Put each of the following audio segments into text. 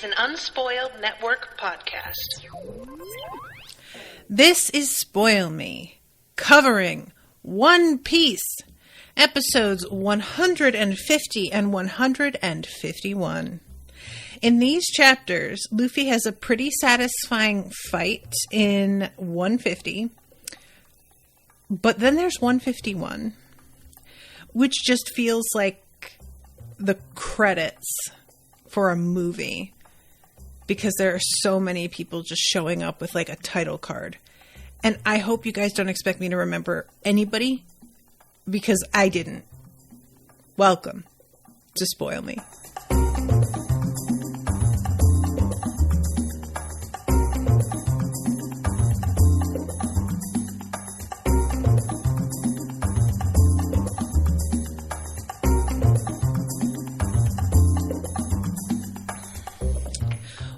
an Unspoiled Network podcast. This is Spoil Me, covering One Piece, episodes 150 and 151. In these chapters, Luffy has a pretty satisfying fight in 150, but then there's 151, which just feels like the credits for a movie, because there are so many people just showing up with like a title card. And I hope you guys don't expect me to remember anybody, because I didn't. Welcome to Spoil Me.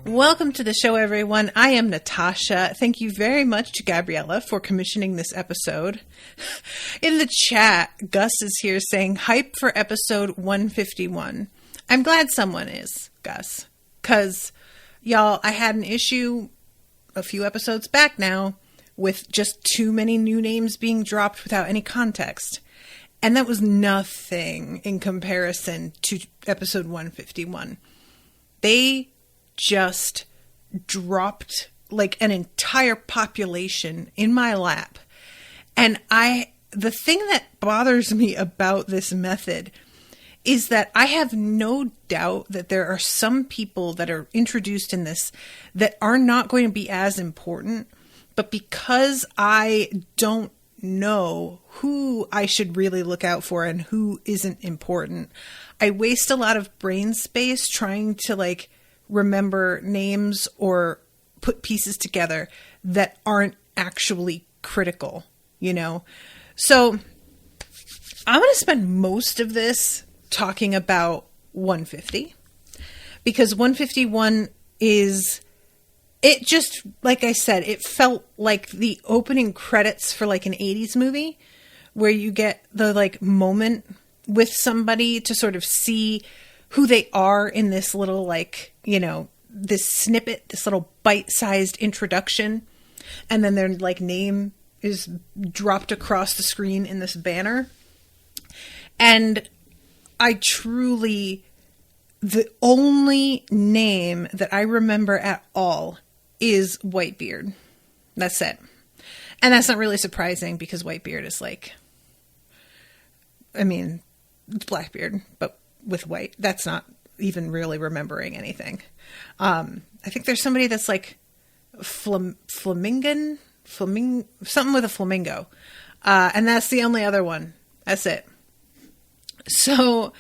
Welcome to the show, everyone. I am Natasha. Thank you very much to Gabriela for commissioning this episode. In the chat, Gus is here saying, hype for episode 151. I'm glad someone is, Gus. Because, y'all, I had an issue a few episodes back now with just too many new names being dropped without any context. And that was nothing in comparison to episode 151. They just dropped like an entire population in my lap. And the thing that bothers me about this method is that I have no doubt that there are some people that are introduced in this that are not going to be as important, but because I don't know who I should really look out for and who isn't important, I waste a lot of brain space trying to like remember names or put pieces together that aren't actually critical, you know? So I'm going to spend most of this talking about 150, because 151 is, it just, like I said, it felt like the opening credits for like an 80s movie where you get the like moment with somebody to sort of see who they are in this little, like, you know, this snippet, this little bite-sized introduction. And then their, like, name is dropped across the screen in this banner. And I truly, the only name that I remember at all is Whitebeard. That's it. And that's not really surprising, because Whitebeard is like, I mean, it's Blackbeard, but with white. That's not even really remembering anything. I think there's somebody that's like something with a flamingo. And that's the only other one. That's it. So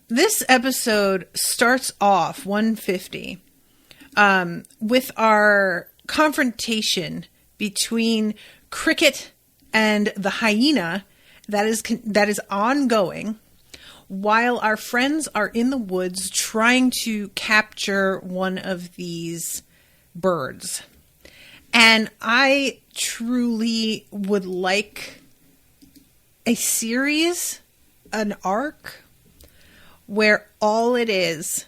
this episode starts off 150 with our confrontation between Cricket and the hyena that is ongoing, while our friends are in the woods trying to capture one of these birds. And I truly would like a series, an arc, where all it is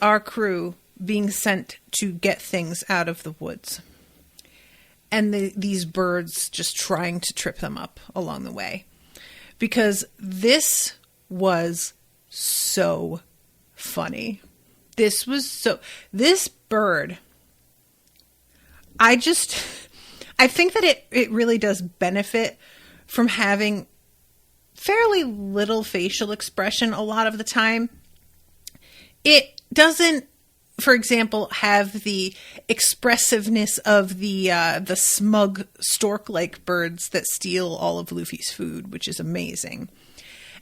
our crew being sent to get things out of the woods. And these birds just trying to trip them up along the way. Because this was so funny. This bird, I think that it really does benefit from having fairly little facial expression a lot of the time. It doesn't, for example, have the expressiveness of the smug stork-like birds that steal all of Luffy's food, which is amazing.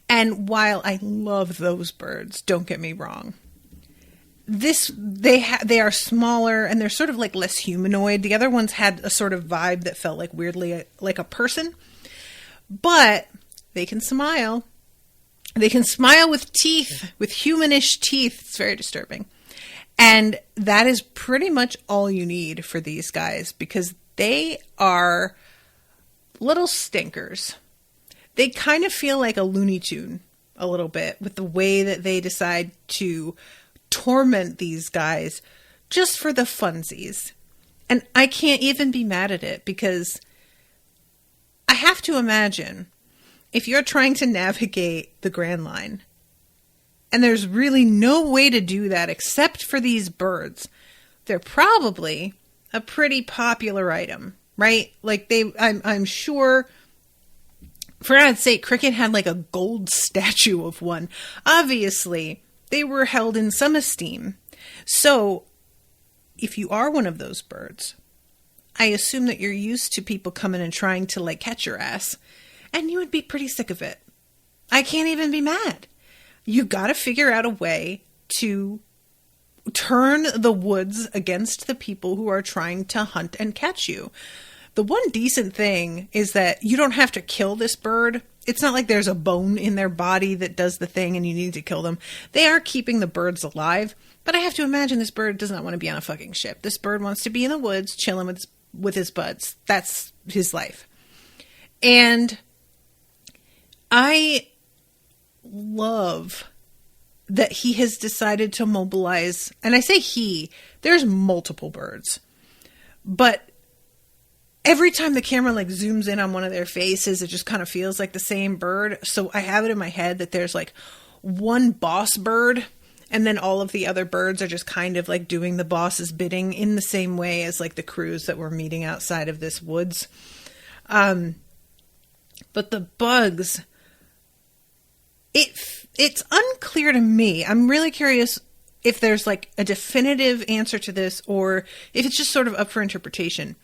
And while I love those birds, don't get me wrong, they are smaller and they're sort of like less humanoid. The other ones had a sort of vibe that felt like weirdly like a person, but they can smile. They can smile with teeth, with humanish teeth. It's very disturbing. And that is pretty much all you need for these guys, because they are little stinkers. They kind of feel like a Looney Tune a little bit with the way that they decide to torment these guys just for the funsies. And I can't even be mad at it, because I have to imagine if you're trying to navigate the Grand Line and there's really no way to do that except for these birds, they're probably a pretty popular item, right? Like I'm sure, for God's sake, Cricket had like a gold statue of one. Obviously, they were held in some esteem. So if you are one of those birds, I assume that you're used to people coming and trying to like catch your ass, and you would be pretty sick of it. I can't even be mad. You got to figure out a way to turn the woods against the people who are trying to hunt and catch you. The one decent thing is that you don't have to kill this bird. It's not like there's a bone in their body that does the thing and you need to kill them. They are keeping the birds alive, but I have to imagine this bird does not want to be on a fucking ship. This bird wants to be in the woods chilling with his buds. That's his life. And I love that he has decided to mobilize, and I say he, there's multiple birds, but every time the camera like zooms in on one of their faces, it just kind of feels like the same bird. So I have it in my head that there's like one boss bird, and then all of the other birds are just kind of like doing the boss's bidding in the same way as like the crews that were meeting outside of this woods. But the bugs, it's unclear to me. I'm really curious if there's like a definitive answer to this, or if it's just sort of up for interpretation.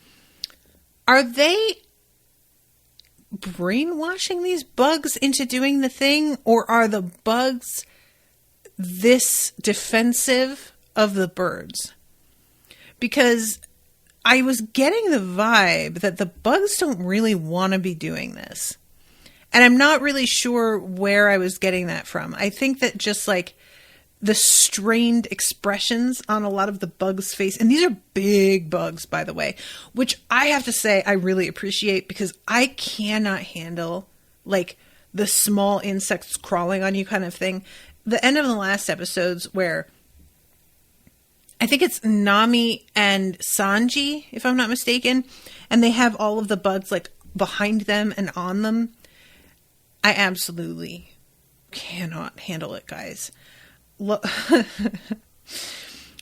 Are they brainwashing these bugs into doing the thing, or are the bugs this defensive of the birds? Because I was getting the vibe that the bugs don't really want to be doing this. And I'm not really sure where I was getting that from. I think that just like the strained expressions on a lot of the bugs' face, and these are big bugs, by the way, which I have to say I really appreciate, because I cannot handle like the small insects crawling on you kind of thing. The end of the last episodes where I think it's Nami and Sanji, if I'm not mistaken, and they have all of the bugs like behind them and on them. I absolutely cannot handle it, guys.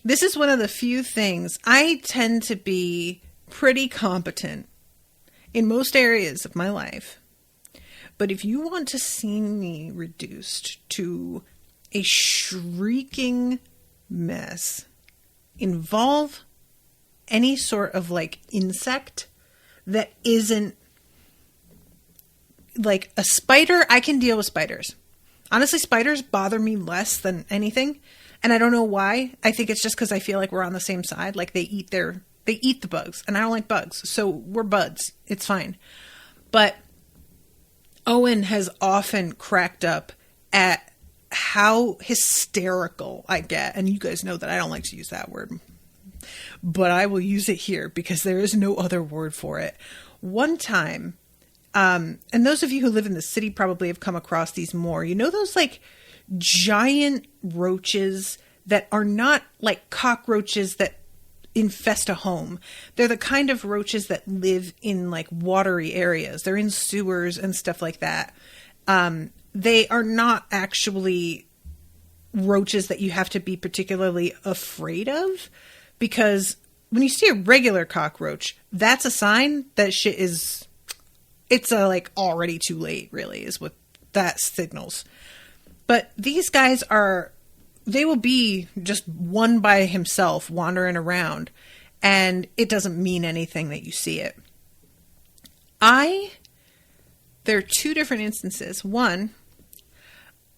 This is one of the few things. I tend to be pretty competent in most areas of my life. But if you want to see me reduced to a shrieking mess, involve any sort of like insect that isn't like a spider. I can deal with spiders. Honestly, spiders bother me less than anything. And I don't know why. I think it's just because I feel like we're on the same side. Like they eat the bugs, and I don't like bugs. So we're buds. It's fine. But Owen has often cracked up at how hysterical I get. And you guys know that I don't like to use that word, but I will use it here because there is no other word for it. One time, and those of you who live in the city probably have come across these more. You know those like giant roaches that are not like cockroaches that infest a home. They're the kind of roaches that live in like watery areas. They're in sewers and stuff like that. They are not actually roaches that you have to be particularly afraid of, because when you see a regular cockroach, that's a sign that shit is... It's like already too late, really, is what that signals. But these guys they will be just one by himself wandering around, and it doesn't mean anything that you see it. There are two different instances. One,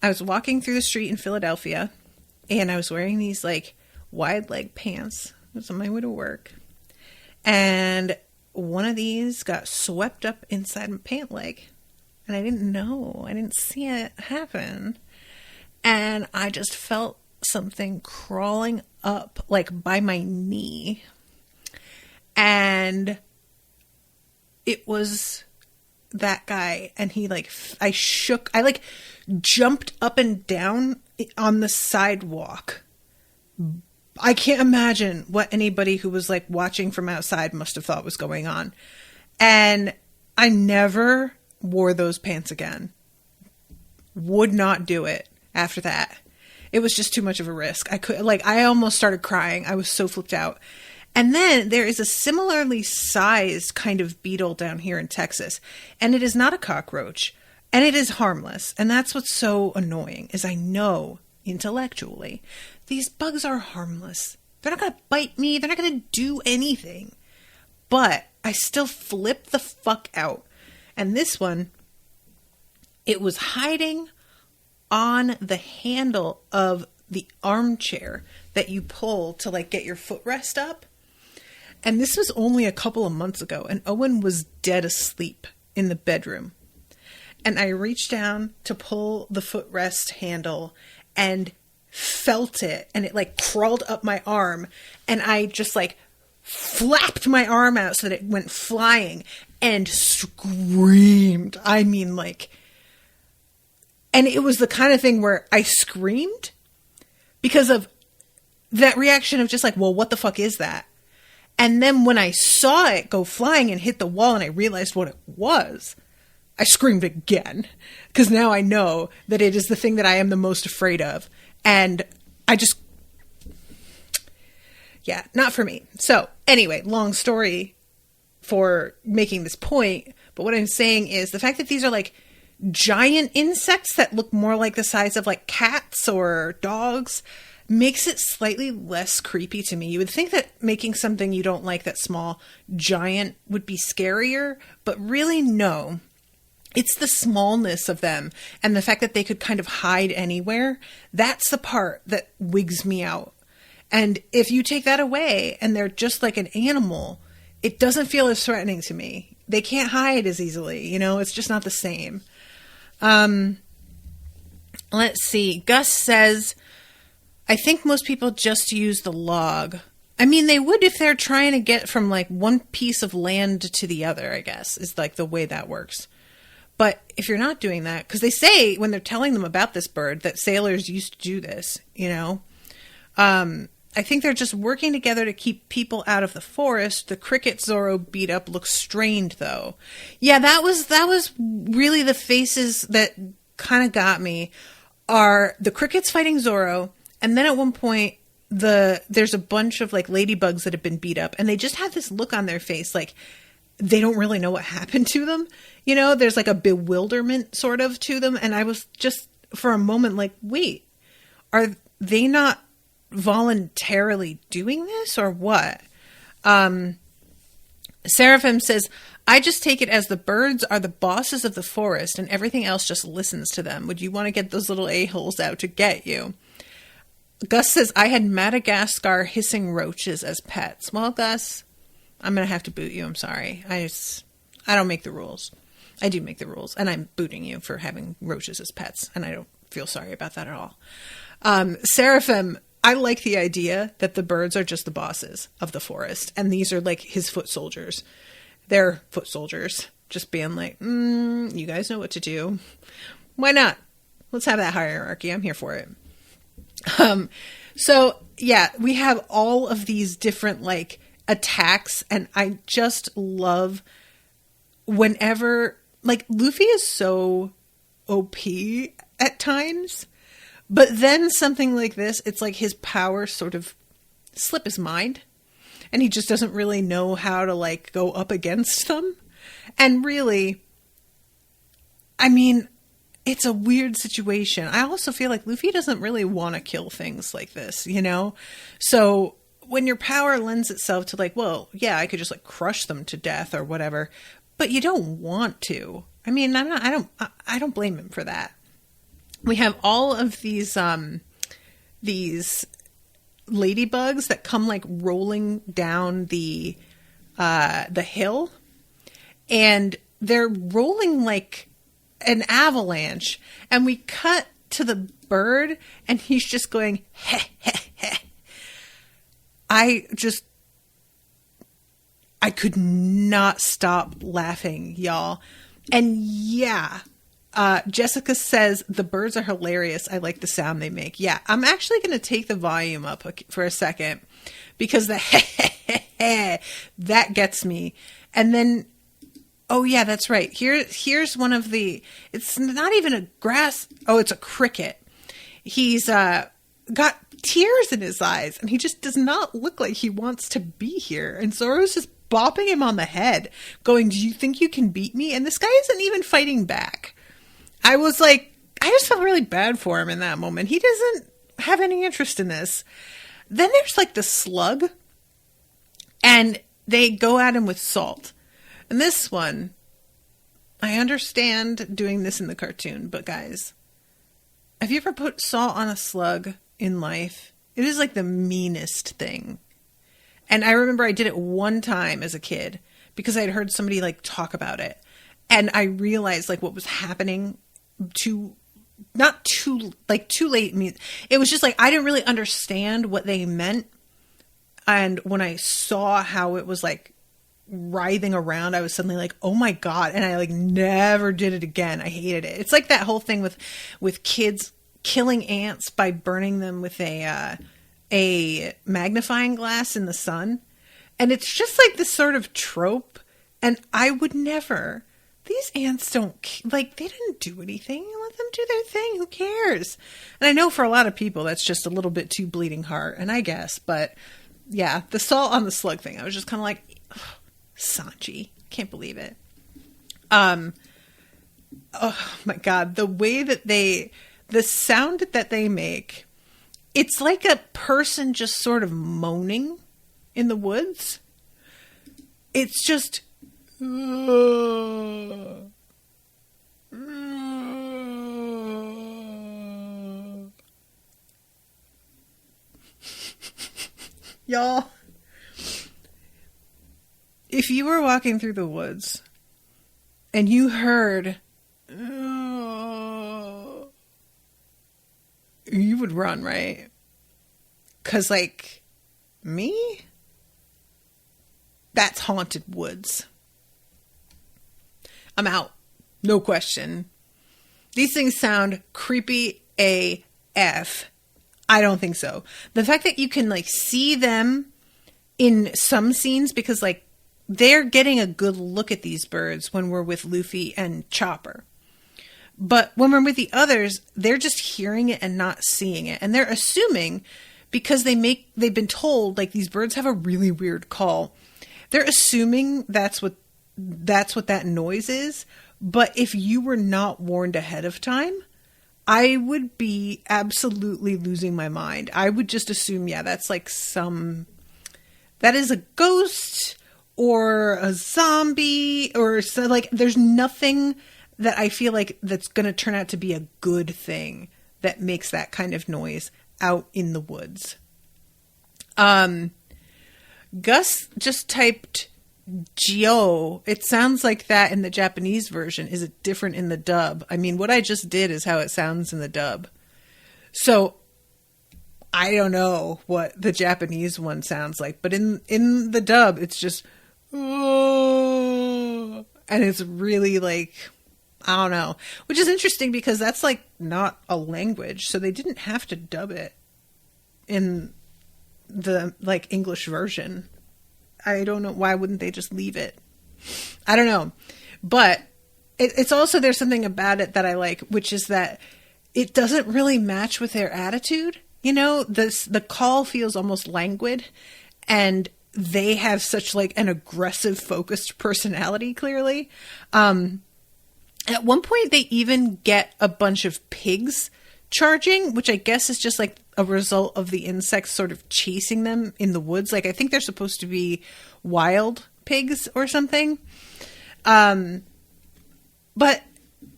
I was walking through the street in Philadelphia, and I was wearing these like wide leg pants. I was on my way to work, and one of these got swept up inside my pant leg, and I didn't know. I didn't see it happen. And I just felt something crawling up like by my knee. And it was that guy. And he like, I jumped up and down on the sidewalk I can't imagine what anybody who was like watching from outside must have thought was going on. And I never wore those pants again. Would not do it after that. It was just too much of a risk. I almost started crying. I was so flipped out. And then there is a similarly sized kind of beetle down here in Texas. And it is not a cockroach. And it is harmless. And that's what's so annoying, is I know intellectually these bugs are harmless. They're not going to bite me. They're not going to do anything. But I still flip the fuck out. And this one, it was hiding on the handle of the armchair that you pull to like get your footrest up. And this was only a couple of months ago. And Owen was dead asleep in the bedroom. And I reached down to pull the footrest handle and felt it, and it like crawled up my arm, and I just like flapped my arm out so that it went flying and screamed. I mean, like, and it was the kind of thing where I screamed because of that reaction of just like, well, what the fuck is that? And then when I saw it go flying and hit the wall and I realized what it was, I screamed again, because now I know that it is the thing that I am the most afraid of. And I just, yeah, not for me. So anyway, long story for making this point. But what I'm saying is the fact that these are like giant insects that look more like the size of like cats or dogs makes it slightly less creepy to me. You would think that making something you don't like that small giant would be scarier, but really no. It's the smallness of them and the fact that they could kind of hide anywhere. That's the part that wigs me out. And if you take that away and they're just like an animal, it doesn't feel as threatening to me. They can't hide as easily. You know, it's just not the same. Let's see. Gus says, I think most people just use the log. I mean, they would if they're trying to get from like one piece of land to the other, I guess, is like the way that works. But if you're not doing that, because they say when they're telling them about this bird that sailors used to do this, you know, I think they're just working together to keep people out of the forest. The cricket Zoro beat up looks strained, though. Yeah, that was really the faces that kind of got me. Are the crickets fighting Zoro, and then at one point there's a bunch of like ladybugs that have been beat up, and they just have this look on their face like they don't really know what happened to them. You know, there's like a bewilderment sort of to them. And I was just for a moment like, wait, are they not voluntarily doing this or what? Seraphim says, I just take it as the birds are the bosses of the forest and everything else just listens to them. Would you want to get those little a-holes out to get you? Gus says, I had Madagascar hissing roaches as pets. Well, Gus, I'm going to have to boot you. I'm sorry. I don't make the rules. I do make the rules, and I'm booting you for having roaches as pets, and I don't feel sorry about that at all. Seraphim, I like the idea that the birds are just the bosses of the forest, and these are like his foot soldiers. They're foot soldiers, just being like, you guys know what to do. Why not? Let's have that hierarchy. I'm here for it. So, yeah, we have all of these different, like, attacks, and I just love whenever, like, Luffy is so OP at times, but then something like this, it's like his powers sort of slip his mind, and he just doesn't really know how to, like, go up against them. And really, I mean, it's a weird situation. I also feel like Luffy doesn't really want to kill things like this, you know? So when your power lends itself to like, well, yeah, I could just like crush them to death or whatever, but you don't want to. I mean, I don't blame him for that. We have all of these ladybugs that come like rolling down the hill, and they're rolling like an avalanche, and we cut to the bird and he's just going heh heh heh. I could not stop laughing, y'all. And yeah, Jessica says, the birds are hilarious. I like the sound they make. Yeah, I'm actually going to take the volume up for a second because the that gets me. And then, oh yeah, that's right. Here's one of the, it's not even a grass. Oh, it's a cricket. He's got tears in his eyes and he just does not look like he wants to be here. And Zoro's just bopping him on the head going, do you think you can beat me? And this guy isn't even fighting back. I was like, I just felt really bad for him in that moment. He doesn't have any interest in this. Then there's like the slug and they go at him with salt. And this one, I understand doing this in the cartoon, but guys, have you ever put salt on a slug in life? It is like the meanest thing. And I remember I did it one time as a kid because I'd heard somebody like talk about it. And I realized like what was happening too late. It was just like, I didn't really understand what they meant. And when I saw how it was like writhing around, I was suddenly like, oh my God. And I like never did it again. I hated it. It's like that whole thing with kids killing ants by burning them with a magnifying glass in the sun. And it's just like this sort of trope. And I would never, these ants don't, like, they didn't do anything. Let them do their thing. Who cares? And I know for a lot of people, that's just a little bit too bleeding heart. And I guess, but yeah, the salt on the slug thing, I was just kind of like, Sanchi, can't believe it. Oh my God. The way that the sound that they make, it's like a person just sort of moaning in the woods. It's just, y'all, if you were walking through the woods and you heard, you would run, right? 'Cause like me, that's haunted woods. I'm out. No question. These things sound creepy AF. I don't think so. The fact that you can like see them in some scenes, because like they're getting a good look at these birds when we're with Luffy and Chopper. But when we're with the others, they're just hearing it and not seeing it. And they're assuming, because they've been told like these birds have a really weird call. They're assuming that's what that noise is. But if you were not warned ahead of time, I would be absolutely losing my mind. I would just assume, yeah, that's like that is a ghost or a zombie or so, like there's nothing that I feel like that's going to turn out to be a good thing that makes that kind of noise out in the woods. Gus just typed Gyo. It sounds like that in the Japanese version. Is it different in the dub? I mean, what I just did is how it sounds in the dub. So I don't know what the Japanese one sounds like, but in the dub, it's just, oh, and it's really like, I don't know, which is interesting because that's like not a language. So they didn't have to dub it in the like English version. I don't know. Why wouldn't they just leave it? I don't know. But it's also, there's something about it that I like, which is that it doesn't really match with their attitude. You know, the call feels almost languid, and they have such like an aggressive, focused personality, clearly. At one point, they even get a bunch of pigs charging, which I guess is just like a result of the insects sort of chasing them in the woods. Like, I think they're supposed to be wild pigs or something. But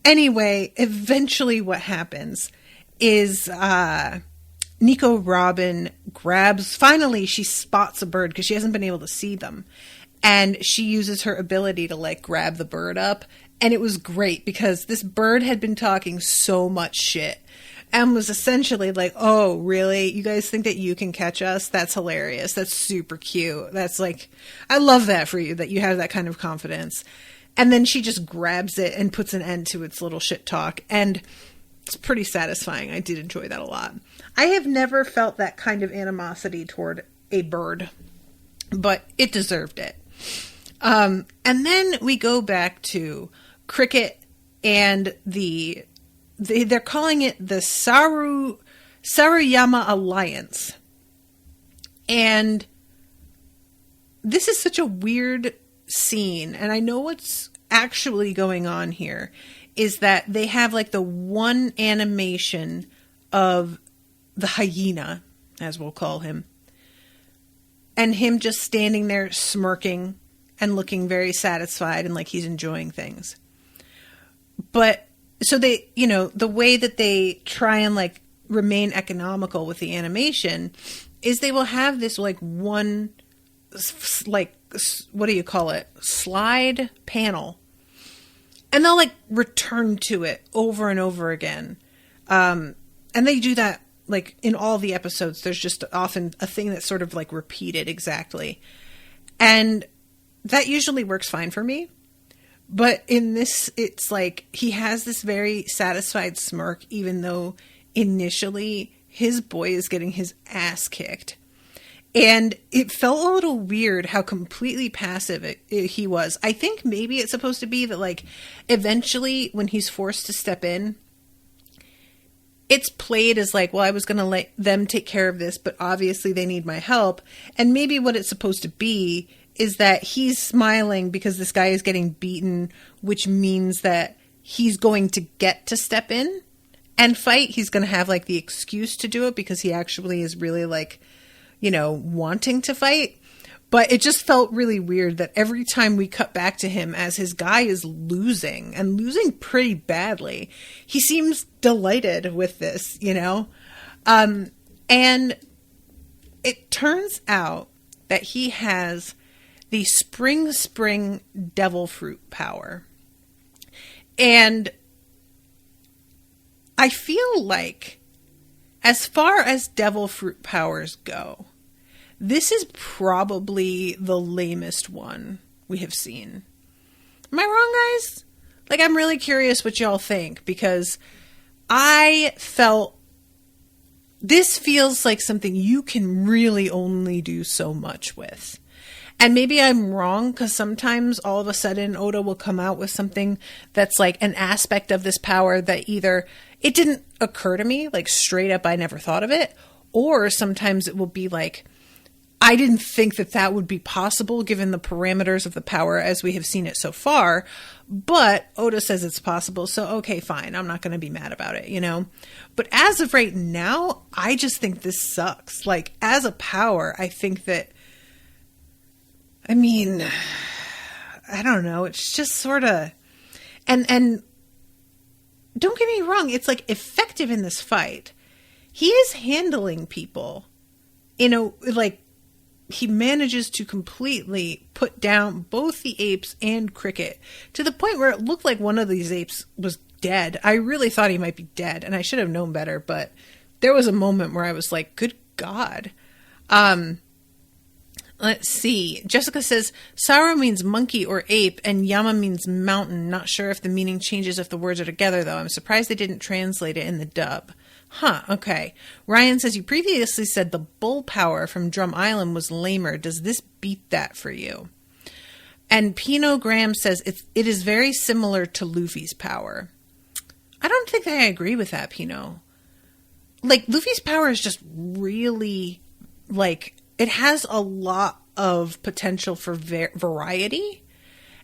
anyway, eventually what happens is Nico Robin finally she spots a bird because she hasn't been able to see them. And she uses her ability to like grab the bird up. And it was great because this bird had been talking so much shit and was essentially like, oh, really? You guys think that you can catch us? That's hilarious. That's super cute. That's like, I love that for you, that you have that kind of confidence. And then she just grabs it and puts an end to its little shit talk. And it's pretty satisfying. I did enjoy that a lot. I have never felt that kind of animosity toward a bird, but it deserved it. And then we go back to Cricket and they're calling it the Saruyma Alliance. And this is such a weird scene. And I know what's actually going on here is that they have like the one animation of the hyena, as we'll call him, and him just standing there smirking and looking very satisfied and like he's enjoying things. But so they, you know, the way that they try and like remain economical with the animation is they will have this like one, like, what do you call it? Slide panel. And they'll like return to it over and over again. And they do that like in all the episodes. There's just often a thing that's sort of like repeated exactly. And that usually works fine for me. But in this, it's like he has this very satisfied smirk, even though initially his boy is getting his ass kicked. And it felt a little weird how completely passive he was. I think maybe it's supposed to be that like eventually when he's forced to step in, it's played as like, well, I was going to let them take care of this, but obviously they need my help. And maybe what it's supposed to be is that he's smiling because this guy is getting beaten, which means that he's going to get to step in and fight. He's going to have like the excuse to do it because he actually is really like, you know, wanting to fight. But it just felt really weird that every time we cut back to him as his guy is losing and losing pretty badly, he seems delighted with this, you know? And it turns out that he has the spring devil fruit power. And I feel like as far as devil fruit powers go, this is probably the lamest one we have seen. Am I wrong, guys? Like, I'm really curious what y'all think, because I felt this feels like something you can really only do so much with. And maybe I'm wrong, because sometimes all of a sudden Oda will come out with something that's like an aspect of this power that either it didn't occur to me, like straight up I never thought of it, or sometimes it will be like, I didn't think that that would be possible given the parameters of the power as we have seen it so far, but Oda says it's possible, so okay, fine, I'm not going to be mad about it, you know? But as of right now, I just think this sucks. Like, as a power, I think that, I mean, I don't know, it's just sort of, and don't get me wrong, it's like effective in this fight. He is handling people, you know, like, he manages to completely put down both the apes and Cricket to the point where it looked like one of these apes was dead. I really thought he might be dead, and I should have known better, but there was a moment where I was like, good God. Let's see. Jessica says, Saru means monkey or ape, and Yama means mountain. Not sure if the meaning changes if the words are together, though. I'm surprised they didn't translate it in the dub. Huh, okay. Ryan says, you previously said the bull power from Drum Island was lamer. Does this beat that for you? And Pino Graham says, it is very similar to Luffy's power. I don't think I agree with that, Pino. Like, Luffy's power is just really, like, it has a lot of potential for variety.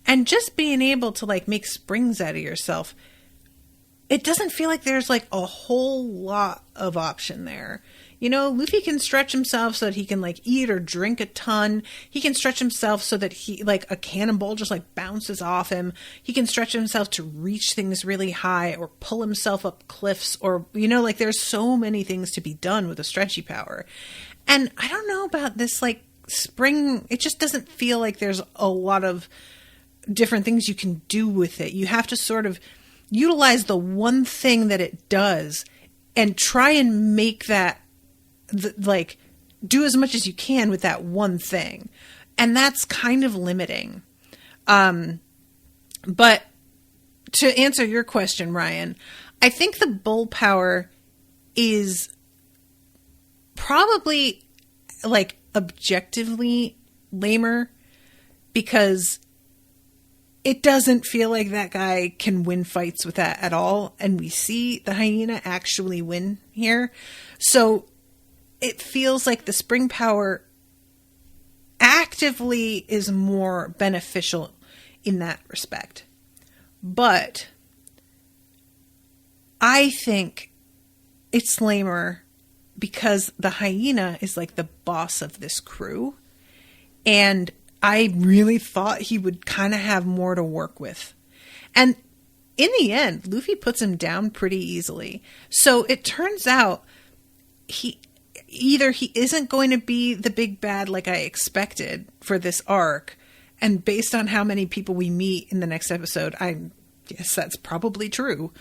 And just being able to, like, make springs out of yourself, it doesn't feel like there's like a whole lot of option there. You know, Luffy can stretch himself so that he can like eat or drink a ton. He can stretch himself so that he, like, a cannonball just like bounces off him. He can stretch himself to reach things really high or pull himself up cliffs, or, you know, like, there's so many things to be done with a stretchy power. And I don't know about this, like, spring. It just doesn't feel like there's a lot of different things you can do with it. You have to sort of utilize the one thing that it does and try and make that, like, do as much as you can with that one thing. And that's kind of limiting. But to answer your question, Ryan, I think the bull power is probably like objectively lamer because it doesn't feel like that guy can win fights with that at all. And we see the hyena actually win here. So it feels like the spring power actively is more beneficial in that respect. But I think it's lamer because the hyena is like the boss of this crew. And I really thought he would kind of have more to work with. And in the end, Luffy puts him down pretty easily. So it turns out he isn't going to be the big bad like I expected for this arc. And based on how many people we meet in the next episode, I guess that's probably true.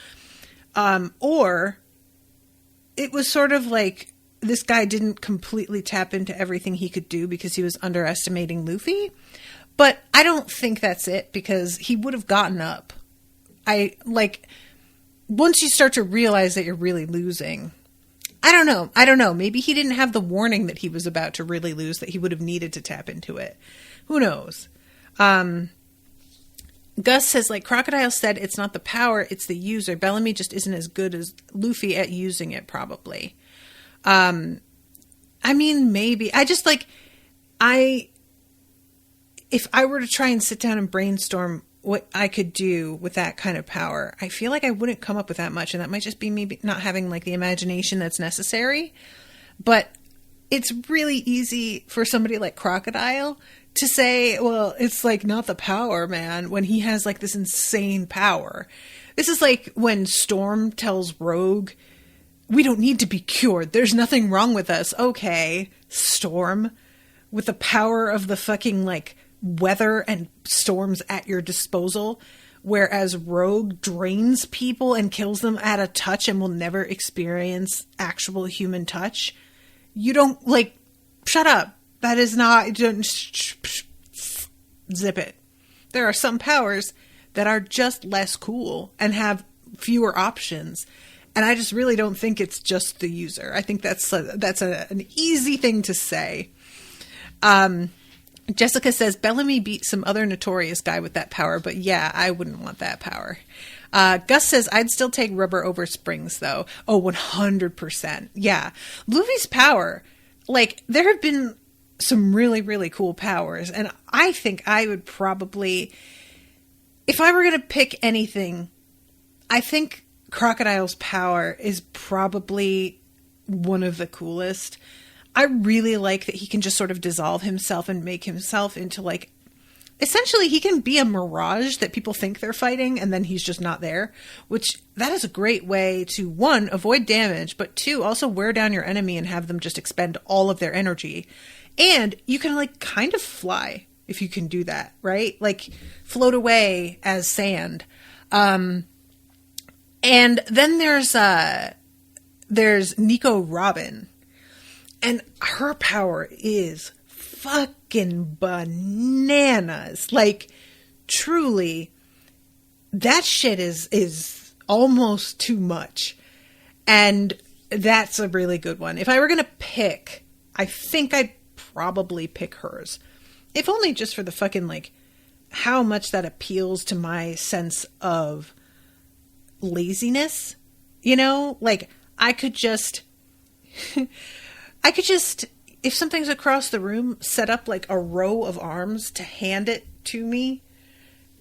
Or it was sort of like this guy didn't completely tap into everything he could do because he was underestimating Luffy. But I don't think that's it because he would have gotten up. Once you start to realize that you're really losing, I don't know. Maybe he didn't have the warning that he was about to really lose, that he would have needed to tap into it. Who knows? Gus says, like Crocodile said, it's not the power, it's the user. Bellamy just isn't as good as Luffy at using it, probably. I mean, maybe. If I were to try and sit down and brainstorm what I could do with that kind of power, I feel like I wouldn't come up with that much. And that might just be me not having like the imagination that's necessary. But it's really easy for somebody like Crocodile to say, well, it's like not the power, man, when he has like this insane power. This is like when Storm tells Rogue, we don't need to be cured. There's nothing wrong with us. Okay, Storm, with the power of the fucking like weather and storms at your disposal, whereas Rogue drains people and kills them at a touch and will never experience actual human touch. You don't like, shut up. That is not, don't zip it. There are some powers that are just less cool and have fewer options. And I just really don't think it's just the user. I think that's an easy thing to say. Jessica says, Bellamy beat some other notorious guy with that power, but yeah, I wouldn't want that power. Gus says, I'd still take rubber over springs, though. Oh, 100%. Yeah. Luffy's power, like, there have been some really, really cool powers, and I think I would probably, if I were going to pick anything, I think Crocodile's power is probably one of the coolest. I really like that he can just sort of dissolve himself and make himself into like, essentially he can be a mirage that people think they're fighting and then he's just not there, which that is a great way to, one, avoid damage, but two, also wear down your enemy and have them just expend all of their energy. And you can like kind of fly if you can do that, right? Like float away as sand. And then there's Nico Robin. And her power is fucking bananas. Like, truly, that shit is almost too much. And that's a really good one. If I were going to pick, I think I'd probably pick hers. If only just for the fucking, like, how much that appeals to my sense of laziness. You know? Like, I could just... if something's across the room, set up like a row of arms to hand it to me,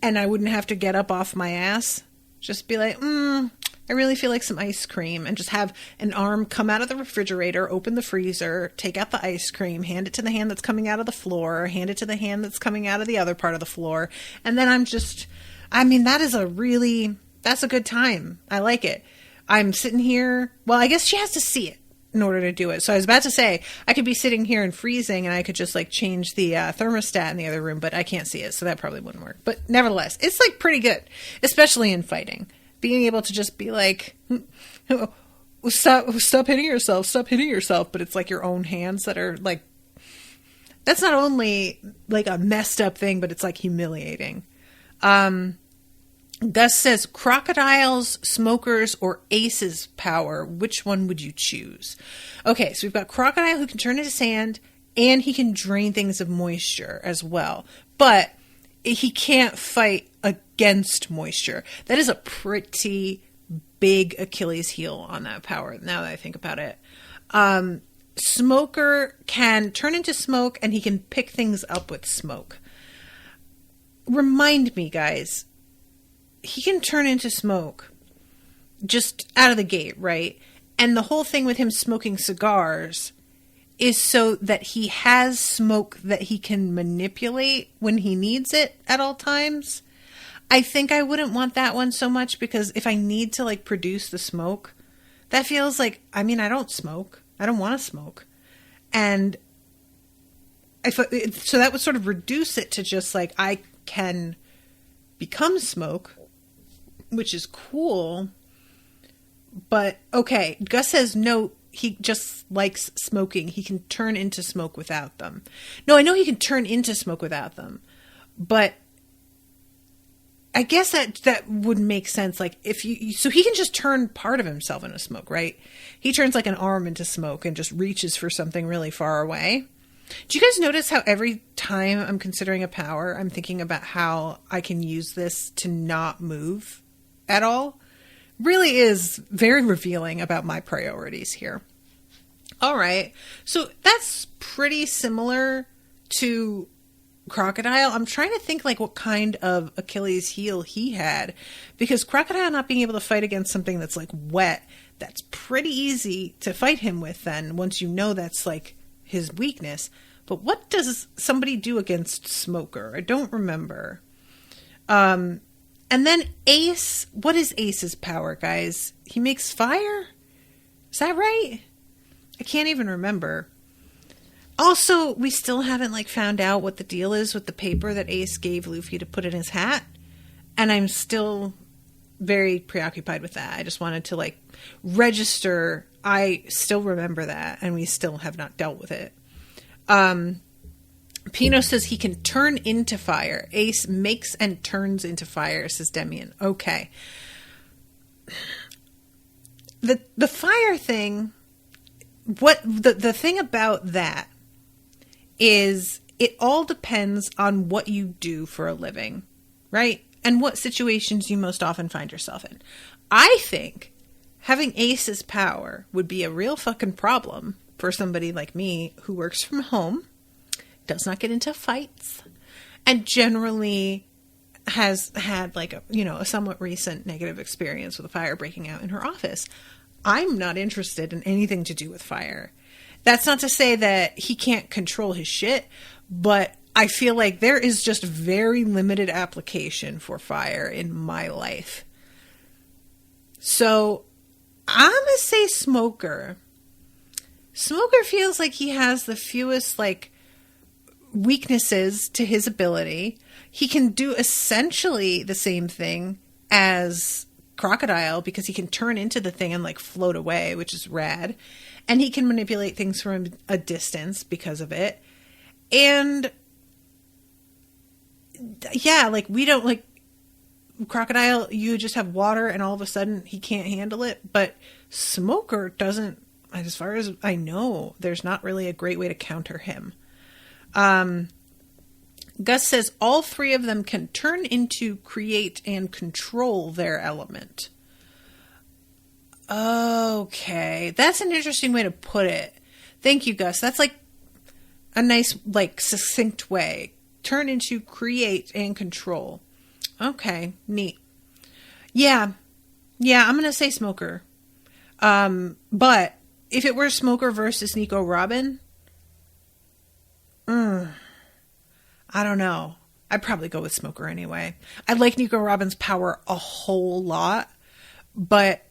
and I wouldn't have to get up off my ass. Just be like, I really feel like some ice cream, and just have an arm come out of the refrigerator, open the freezer, take out the ice cream, hand it to the hand that's coming out of the floor, hand it to the hand that's coming out of the other part of the floor, and then that's a good time. I like it. I'm sitting here, well, I guess she has to see it in order to do it. So I was about to say, I could be sitting here and freezing and I could just like change the thermostat in the other room, but I can't see it. So that probably wouldn't work. But nevertheless, it's like pretty good, especially in fighting. Being able to just be like, stop hitting yourself. But it's like your own hands that are like, that's not only like a messed up thing, but it's like humiliating. Gus says, crocodiles, smokers, or Ace's power. Which one would you choose? Okay, so we've got Crocodile who can turn into sand, and he can drain things of moisture as well. But he can't fight against moisture. That is a pretty big Achilles heel on that power, now that I think about it. Smoker can turn into smoke, and he can pick things up with smoke. Remind me, guys. He can turn into smoke just out of the gate, right? And the whole thing with him smoking cigars is so that he has smoke that he can manipulate when he needs it at all times. I think I wouldn't want that one so much, because if I need to like produce the smoke, that feels like, I mean, I don't smoke. I don't want to smoke. And so that would sort of reduce it to just like, I can become smoke, which is cool. But okay, Gus says no, he just likes smoking. He can turn into smoke without them. No, I know he can turn into smoke without them, but I guess that would make sense. Like if so he can just turn part of himself into smoke, right? He turns like an arm into smoke and just reaches for something really far away. Do you guys notice how every time I'm considering a power, I'm thinking about how I can use this to not move at all? Really is very revealing about my priorities here. All right. So that's pretty similar to Crocodile. I'm trying to think like what kind of Achilles heel he had, because Crocodile not being able to fight against something that's like wet, that's pretty easy to fight him with then, once you know that's like his weakness. But what does somebody do against Smoker? I don't remember. And then Ace, what is Ace's power, guys? He makes fire? Is that right? I can't even remember. Also, we still haven't like found out what the deal is with the paper that Ace gave Luffy to put in his hat. And I'm still very preoccupied with that. I just wanted to like register. I still remember that, and we still have not dealt with it. Pino says he can turn into fire. Ace makes and turns into fire, says Demian. Okay. The fire thing, what the thing about that is it all depends on what you do for a living, right? And what situations you most often find yourself in. I think having Ace's power would be a real fucking problem for somebody like me who works from home, does not get into fights, and generally has had like a somewhat recent negative experience with a fire breaking out in her office. I'm not interested in anything to do with fire. That's not to say that he can't control his shit, but I feel like there is just very limited application for fire in my life. So I'm going to say Smoker. Smoker feels like he has the fewest like weaknesses to his ability. He can do essentially the same thing as Crocodile, because he can turn into the thing and like float away, which is rad. And he can manipulate things from a distance because of it. And yeah, like we don't like Crocodile, you just have water and all of a sudden he can't handle it. But Smoker doesn't, as far as I know, there's not really a great way to counter him. Gus says all three of them can turn into, create, and control their element. Okay, that's an interesting way to put it. Thank you, Gus. That's like a nice, like, succinct way. Turn into, create, and control. Okay, neat. Yeah, I'm going to say Smoker. But if it were Smoker versus Nico Robin, I don't know. I'd probably go with Smoker anyway. I like Nico Robin's power a whole lot, but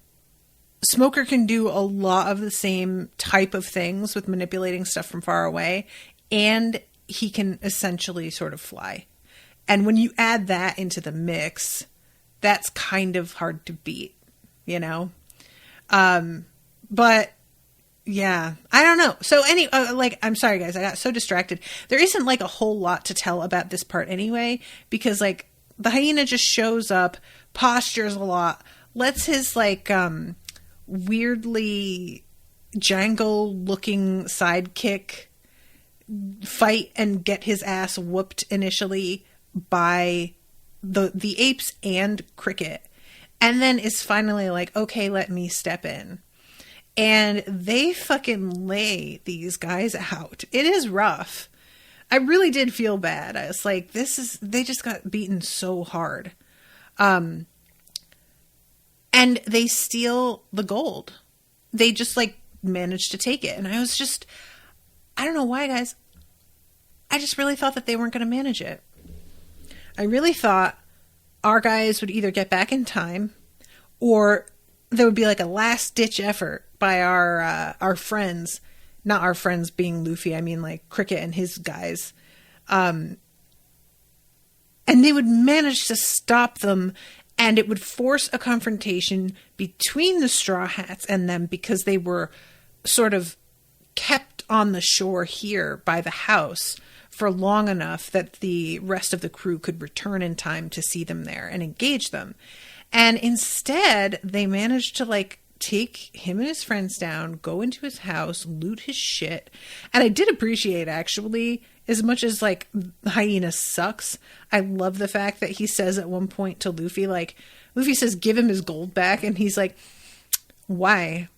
Smoker can do a lot of the same type of things with manipulating stuff from far away, and he can essentially sort of fly. And when you add that into the mix, that's kind of hard to beat, you know? But yeah, I don't know. So I'm sorry guys, I got so distracted. There isn't like a whole lot to tell about this part anyway, because like the hyena just shows up, postures a lot, lets his like weirdly Django looking sidekick fight and get his ass whooped initially by the apes and Cricket, and then is finally like, okay, let me step in. And they fucking lay these guys out. It is rough. I really did feel bad. I was like, they just got beaten so hard. And they steal the gold. They just like managed to take it. And I was just, I don't know why, guys. I just really thought that they weren't going to manage it. I really thought our guys would either get back in time, or there would be like a last ditch effort by our friends, not our friends being Luffy. I mean like Cricket and his guys. And they would manage to stop them, and it would force a confrontation between the Straw Hats and them, because they were sort of kept on the shore here by the house for long enough that the rest of the crew could return in time to see them there and engage them. And instead, they managed to like take him and his friends down, go into his house, loot his shit. And I did appreciate, actually, as much as like Hyena sucks, I love the fact that he says at one point to Luffy, like, Luffy says, give him his gold back. And he's like, why?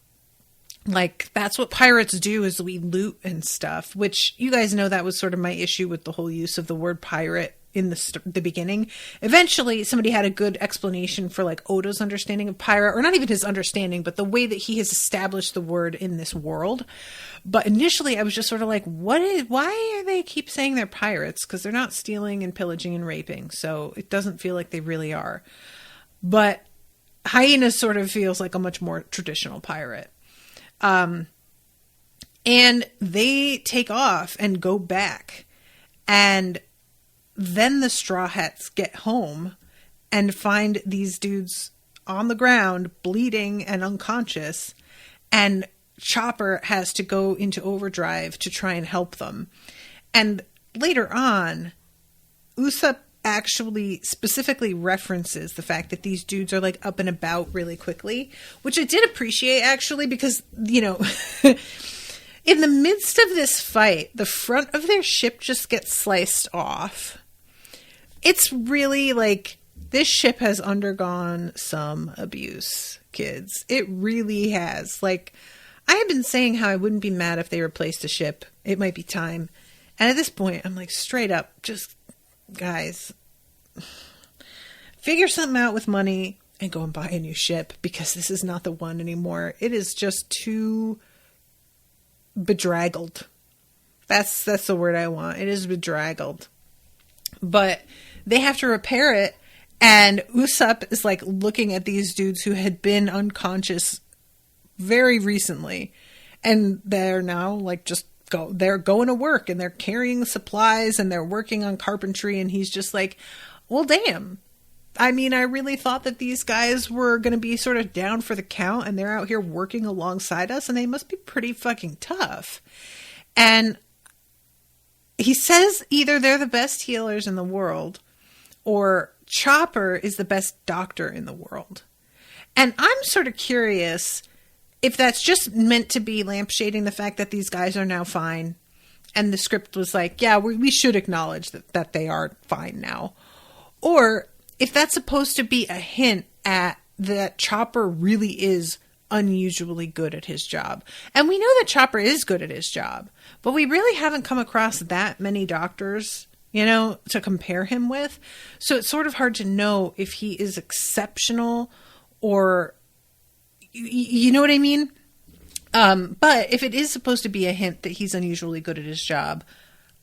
Like, that's what pirates do, is we loot and stuff, which you guys know that was sort of my issue with the whole use of the word pirate in the beginning. Eventually, somebody had a good explanation for like Oda's understanding of pirate, or not even his understanding, but the way that he has established the word in this world. But initially, I was just sort of like, why are they keep saying they're pirates? Because they're not stealing and pillaging and raping, so it doesn't feel like they really are. But Hyena sort of feels like a much more traditional pirate. And they take off and go back, and then the Straw Hats get home and find these dudes on the ground, bleeding and unconscious, and Chopper has to go into overdrive to try and help them. And later on, Usopp actually specifically references the fact that these dudes are like up and about really quickly, which I did appreciate, actually, because, you know, in the midst of this fight, the front of their ship just gets sliced off. It's really like, this ship has undergone some abuse, kids. It really has. Like, I have been saying how I wouldn't be mad if they replaced the ship. It might be time. And at this point, I'm like, straight up, just, guys, figure something out with money and go and buy a new ship, because this is not the one anymore. It is just too bedraggled. That's the word I want. It is bedraggled. But they have to repair it, and Usopp is like looking at these dudes who had been unconscious very recently, and they're now like they're going to work, and they're carrying supplies, and they're working on carpentry, and he's just like, well, damn. I mean, I really thought that these guys were going to be sort of down for the count, and they're out here working alongside us, and they must be pretty fucking tough. And he says either they're the best healers in the world, or Chopper is the best doctor in the world. And I'm sort of curious if that's just meant to be lampshading the fact that these guys are now fine, and the script was like, yeah, we should acknowledge that they are fine now. Or if that's supposed to be a hint at that Chopper really is unusually good at his job. And we know that Chopper is good at his job, but we really haven't come across that many doctors, you know, to compare him with. So it's sort of hard to know if he is exceptional, or, you know what I mean? But if it is supposed to be a hint that he's unusually good at his job,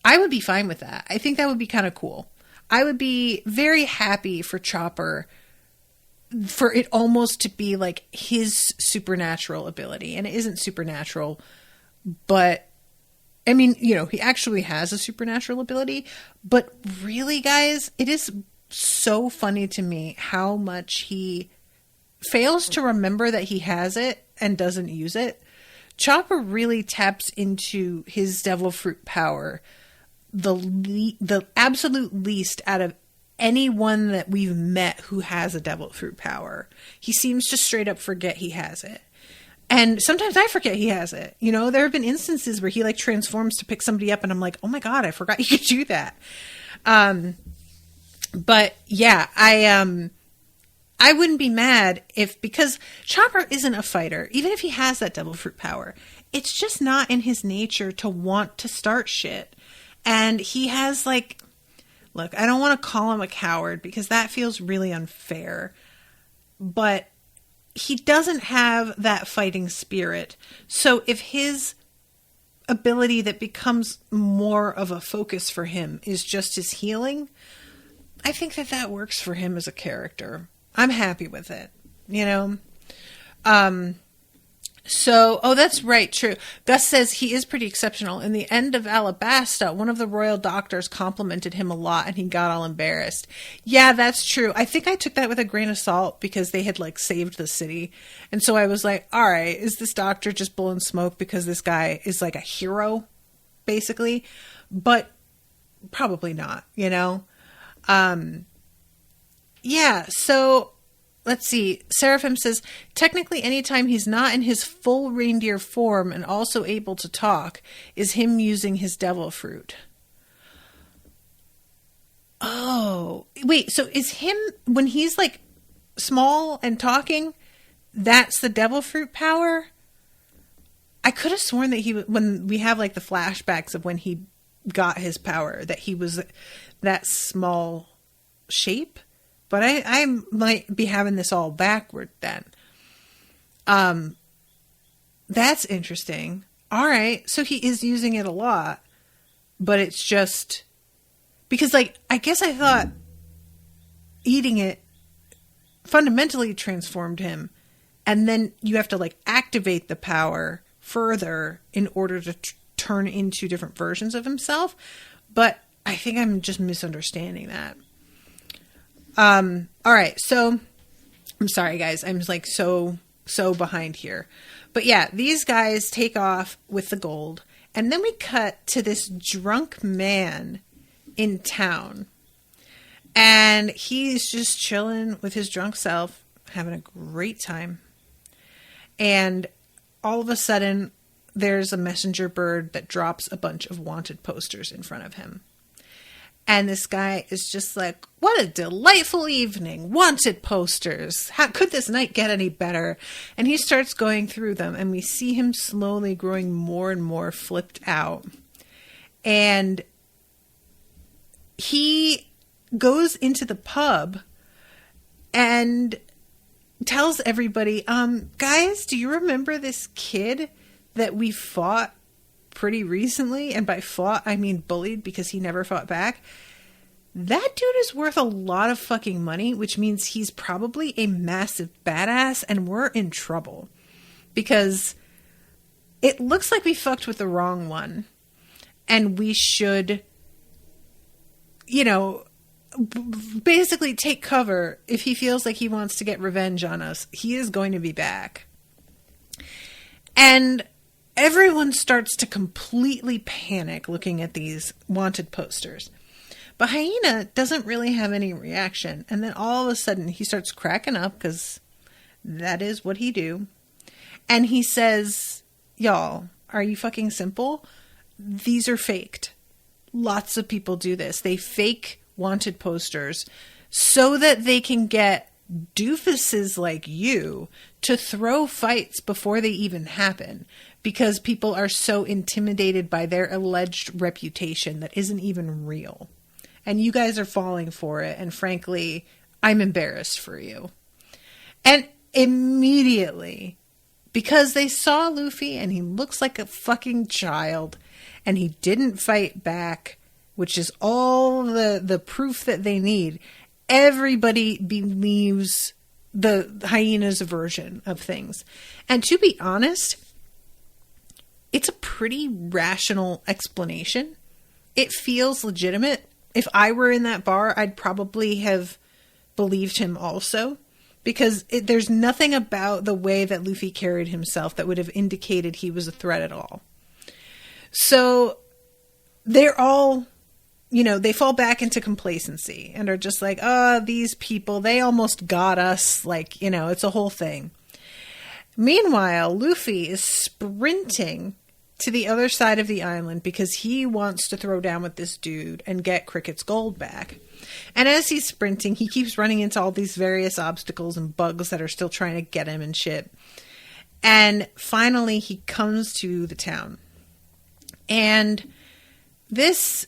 I would be fine with that. I think that would be kind of cool. I would be very happy for Chopper, for it almost to be like his supernatural ability. And it isn't supernatural, but I mean, you know, he actually has a supernatural ability. But really, guys, it is so funny to me how much he fails to remember that he has it and doesn't use it. Chopper really taps into his devil fruit power the absolute least out of anyone that we've met who has a devil fruit power. He seems to straight up forget he has it. And sometimes I forget he has it. You know, there have been instances where he like transforms to pick somebody up and I'm like, oh my God, I forgot you could do that. But yeah, I wouldn't be mad because Chopper isn't a fighter, even if he has that devil fruit power. It's just not in his nature to want to start shit. And he has like, look, I don't want to call him a coward because that feels really unfair, but he doesn't have that fighting spirit. So if his ability that becomes more of a focus for him is just his healing, I think that works for him as a character. I'm happy with it, you know? Oh, that's right. True. Gus says he is pretty exceptional. In the end of Alabasta, one of the royal doctors complimented him a lot and he got all embarrassed. Yeah, that's true. I think I took that with a grain of salt because they had like saved the city. And so I was like, all right, is this doctor just blowing smoke because this guy is like a hero, basically? But probably not, you know? Yeah, so let's see. Seraphim says, technically anytime he's not in his full reindeer form and also able to talk is him using his devil fruit. Oh, wait, so is him, when he's like small and talking, that's the devil fruit power? I could have sworn that when we have like the flashbacks of when he got his power, that he was that small shape. But I might be having this all backward then. That's interesting. All right. So he is using it a lot, but it's just because like, I guess I thought eating it fundamentally transformed him. And then you have to like activate the power further in order to turn into different versions of himself. But I think I'm just misunderstanding that. All right. So I'm sorry, guys. I'm like so behind here. But yeah, these guys take off with the gold. And then we cut to this drunk man in town. And he's just chilling with his drunk self, having a great time. And all of a sudden, there's a messenger bird that drops a bunch of wanted posters in front of him. And this guy is just like, what a delightful evening. Wanted posters. How could this night get any better? And he starts going through them and we see him slowly growing more and more flipped out. And he goes into the pub and tells everybody, guys, do you remember this kid that we fought pretty recently? And by fought, I mean bullied because he never fought back. That dude is worth a lot of fucking money, which means he's probably a massive badass and we're in trouble because it looks like we fucked with the wrong one and we should, you know, basically take cover. If he feels like he wants to get revenge on us, he is going to be back. And everyone starts to completely panic looking at these wanted posters. But Hyena doesn't really have any reaction. And then all of a sudden he starts cracking up because that is what he do. And he says, y'all, are you fucking simple? These are faked. Lots of people do this. They fake wanted posters so that they can get doofuses like you to throw fights before they even happen because people are so intimidated by their alleged reputation that isn't even real. And you guys are falling for it. And frankly, I'm embarrassed for you. And immediately, because they saw Luffy and he looks like a fucking child and he didn't fight back, which is all the proof that they need, everybody believes the hyena's version of things. And to be honest, it's a pretty rational explanation. It feels legitimate. If I were in that bar, I'd probably have believed him also. Because there's nothing about the way that Luffy carried himself that would have indicated he was a threat at all. So they're all they fall back into complacency and are just like, oh, these people, they almost got us. Like, it's a whole thing. Meanwhile, Luffy is sprinting to the other side of the island because he wants to throw down with this dude and get Cricket's gold back. And as he's sprinting, he keeps running into all these various obstacles and bugs that are still trying to get him and shit. And finally, he comes to the town. And this,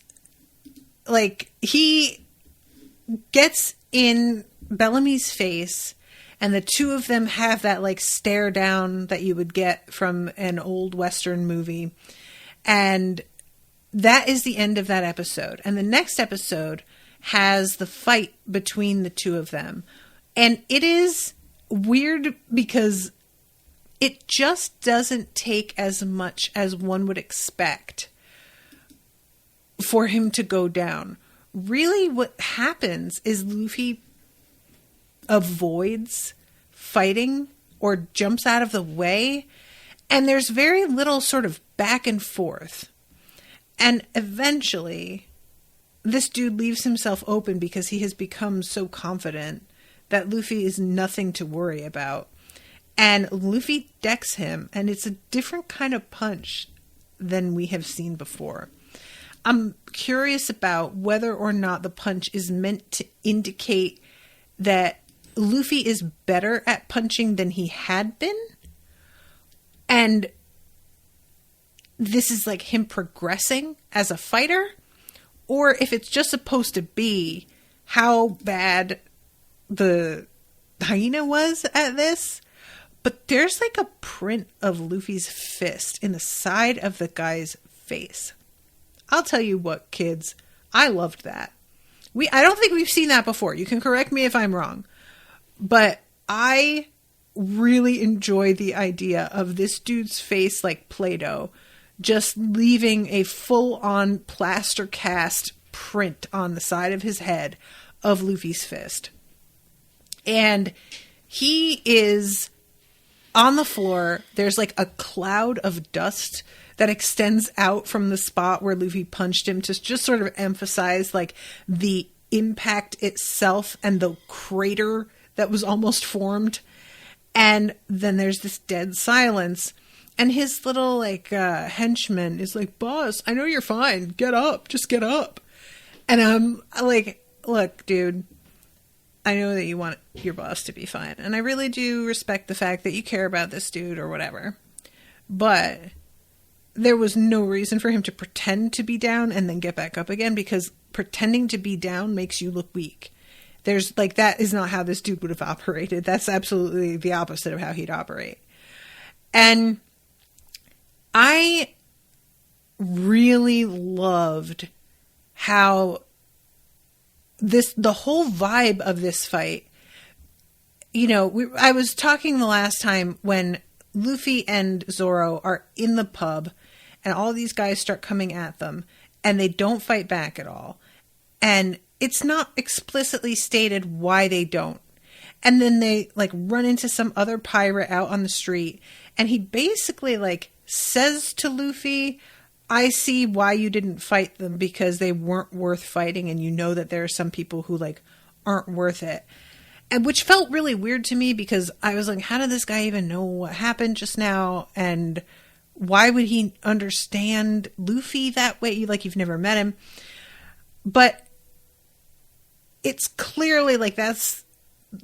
he gets in Bellamy's face, and the two of them have that, stare down that you would get from an old Western movie. And that is the end of that episode. And the next episode has the fight between the two of them. And it is weird because it just doesn't take as much as one would expect for him to go down. Really, what happens is Luffy avoids fighting or jumps out of the way, and there's very little sort of back and forth. And eventually, this dude leaves himself open because he has become so confident that Luffy is nothing to worry about. And Luffy decks him, and it's a different kind of punch than we have seen before. I'm curious about whether or not the punch is meant to indicate that Luffy is better at punching than he had been. And this is him progressing as a fighter. Or if it's just supposed to be how bad the hyena was at this. But there's a print of Luffy's fist in the side of the guy's face. I'll tell you what, kids, I loved that. I don't think we've seen that before. You can correct me if I'm wrong. But I really enjoy the idea of this dude's face like Play-Doh, just leaving a full-on plaster cast print on the side of his head of Luffy's fist. And he is on the floor. There's a cloud of dust that extends out from the spot where Luffy punched him to just sort of emphasize the impact itself and the crater that was almost formed. And then there's this dead silence. And his little henchman is like, boss, I know you're fine. Get up. Just get up. And I'm like, look, dude, I know that you want your boss to be fine. And I really do respect the fact that you care about this dude or whatever. But there was no reason for him to pretend to be down and then get back up again, because pretending to be down makes you look weak. There's that is not how this dude would have operated. That's absolutely the opposite of how he'd operate. And I really loved how the whole vibe of this fight, I was talking the last time when Luffy and Zoro are in the pub and all these guys start coming at them and they don't fight back at all. And it's not explicitly stated why they don't. And then they run into some other pirate out on the street, and he basically says to Luffy, I see why you didn't fight them, because they weren't worth fighting, and you know that there are some people who aren't worth it. And which felt really weird to me, because I was like, how did this guy even know what happened just now? And why would he understand Luffy that way? You've never met him. But it's clearly that's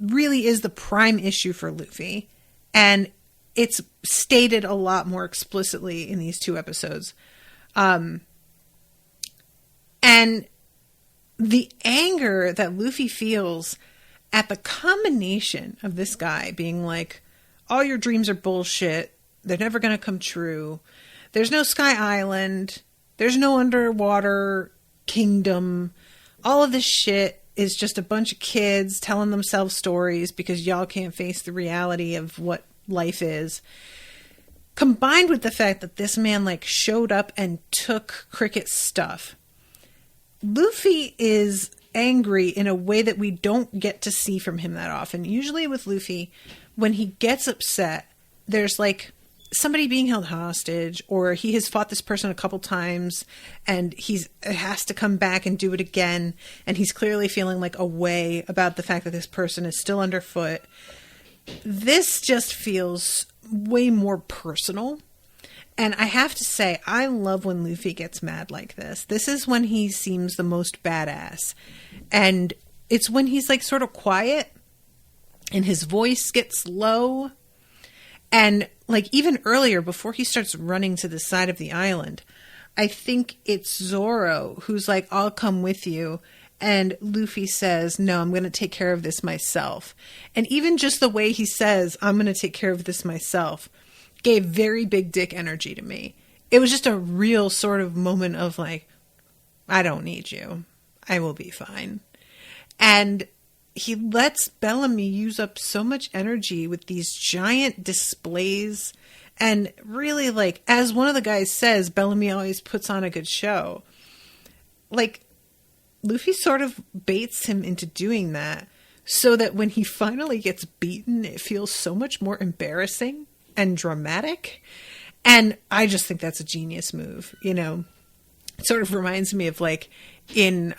really is the prime issue for Luffy. And it's stated a lot more explicitly in these two episodes. And the anger that Luffy feels at the combination of this guy being all your dreams are bullshit. They're never going to come true. There's no Sky Island. There's no underwater kingdom. All of this shit is just a bunch of kids telling themselves stories because y'all can't face the reality of what life is. Combined with the fact that this man showed up and took Cricket's stuff. Luffy is angry in a way that we don't get to see from him that often. Usually with Luffy, when he gets upset, there's somebody being held hostage, or he has fought this person a couple times and has to come back and do it again. And he's clearly feeling like a way about the fact that this person is still underfoot. This just feels way more personal. And I have to say, I love when Luffy gets mad like this. This is when he seems the most badass. And it's when he's like sort of quiet and his voice gets low. And like even earlier, before he starts running to the side of the island, I think it's Zoro who's like, I'll come with you. And Luffy says, no, I'm going to take care of this myself. And even just the way he says, I'm going to take care of this myself, gave very big dick energy to me. It was just a real sort of moment of like, I don't need you. I will be fine. And he lets Bellamy use up so much energy with these giant displays. And really, like, as one of the guys says, Bellamy always puts on a good show. Like, Luffy sort of baits him into doing that so that when he finally gets beaten, it feels so much more embarrassing and dramatic. And I just think that's a genius move, you know. It sort of reminds me of like in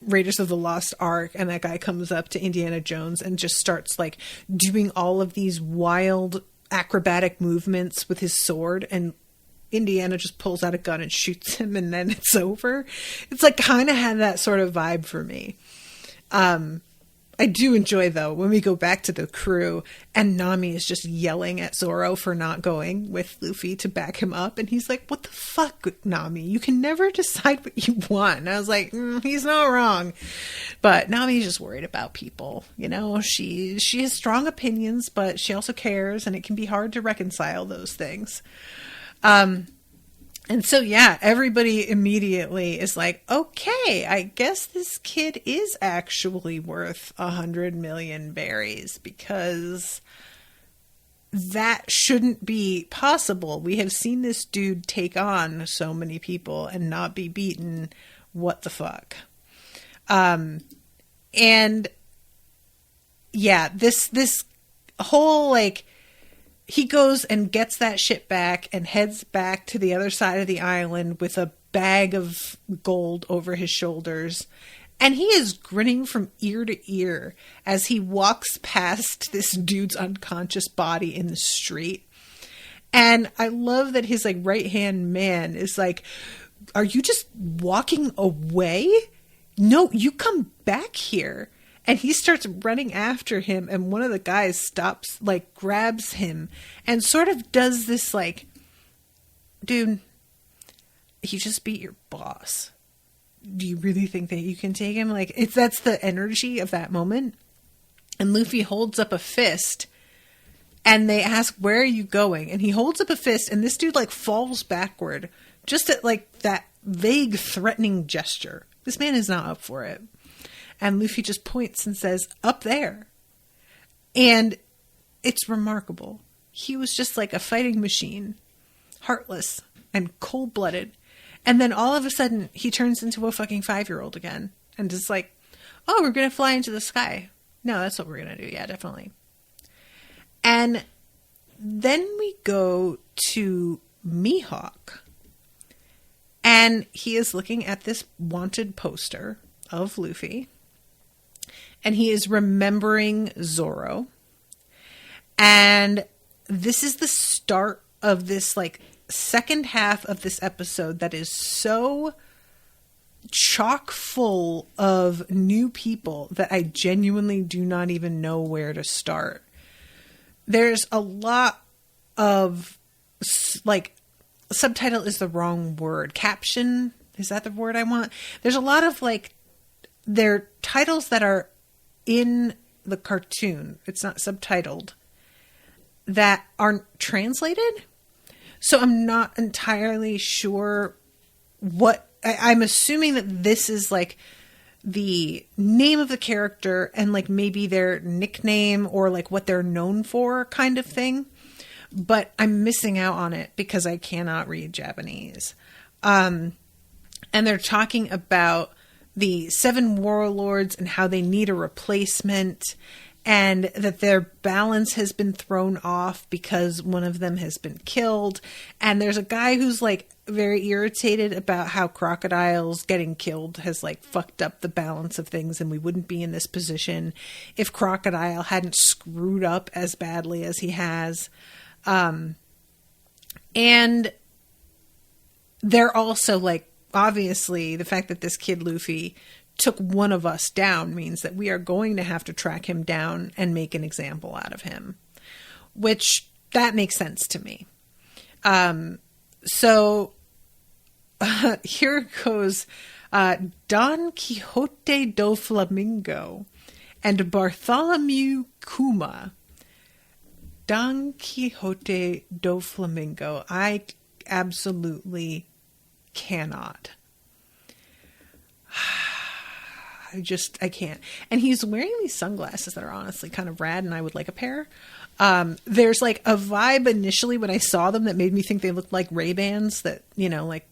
Raiders of the Lost Ark, and that guy comes up to Indiana Jones and just starts like doing all of these wild acrobatic movements with his sword, and Indiana just pulls out a gun and shoots him, and then it's over. It's like kind of had that sort of vibe for me. I do enjoy, though, when we go back to the crew and Nami is just yelling at Zoro for not going with Luffy to back him up. And he's like, what the fuck, Nami? You can never decide what you want. And I was like, he's not wrong. But Nami's just worried about people. You know, she has strong opinions, but she also cares. And it can be hard to reconcile those things. And so, yeah, everybody immediately is like, okay, I guess this kid is actually worth 100 million berries, because that shouldn't be possible. We have seen this dude take on so many people and not be beaten. What the fuck? And yeah, this whole like, he goes and gets that shit back and heads back to the other side of the island with a bag of gold over his shoulders. And he is grinning from ear to ear as he walks past this dude's unconscious body in the street. And I love that his like right-hand man is like, are you just walking away? No, you come back here. And he starts running after him, and one of the guys stops, like, grabs him, and sort of does this, like, dude, he just beat your boss. Do you really think that you can take him? Like, that's the energy of that moment. And Luffy holds up a fist, and they ask, where are you going? And he holds up a fist, and this dude, like, falls backward, just at, like, that vague, threatening gesture. This man is not up for it. And Luffy just points and says, up there. And it's remarkable. He was just like a fighting machine, heartless and cold-blooded. And then all of a sudden, he turns into a fucking 5-year-old again. And is like, oh, we're going to fly into the sky. No, that's what we're going to do. Yeah, definitely. And then we go to Mihawk. And he is looking at this wanted poster of Luffy. And he is remembering Zoro. And this is the start of this, like, second half of this episode that is so chock full of new people that I genuinely do not even know where to start. There's a lot of, like, subtitle is the wrong word. Caption, is that the word I want? There's a lot of, like, they're titles that are in the cartoon, it's not subtitled, that aren't translated. So I'm not entirely sure what, I'm assuming that this is like the name of the character and like maybe their nickname or like what they're known for kind of thing. But I'm missing out on it because I cannot read Japanese. And they're talking about the 7 warlords and how they need a replacement. and that their balance has been thrown off because one of them has been killed. And there's a guy who's like very irritated about how Crocodile's getting killed has like fucked up the balance of things, and we wouldn't be in this position if Crocodile hadn't screwed up as badly as he has. And they're also like, obviously the fact that this kid Luffy took one of us down means that we are going to have to track him down and make an example out of him, which that makes sense to me. So here goes Don Quixote do Flamingo and Bartholomew Kuma. Don Quixote do Flamingo. I absolutely cannot. I can't. And he's wearing these sunglasses that are honestly kind of rad, and I would like a pair. There's like a vibe initially when I saw them that made me think they looked like Ray-Bans that, you know, like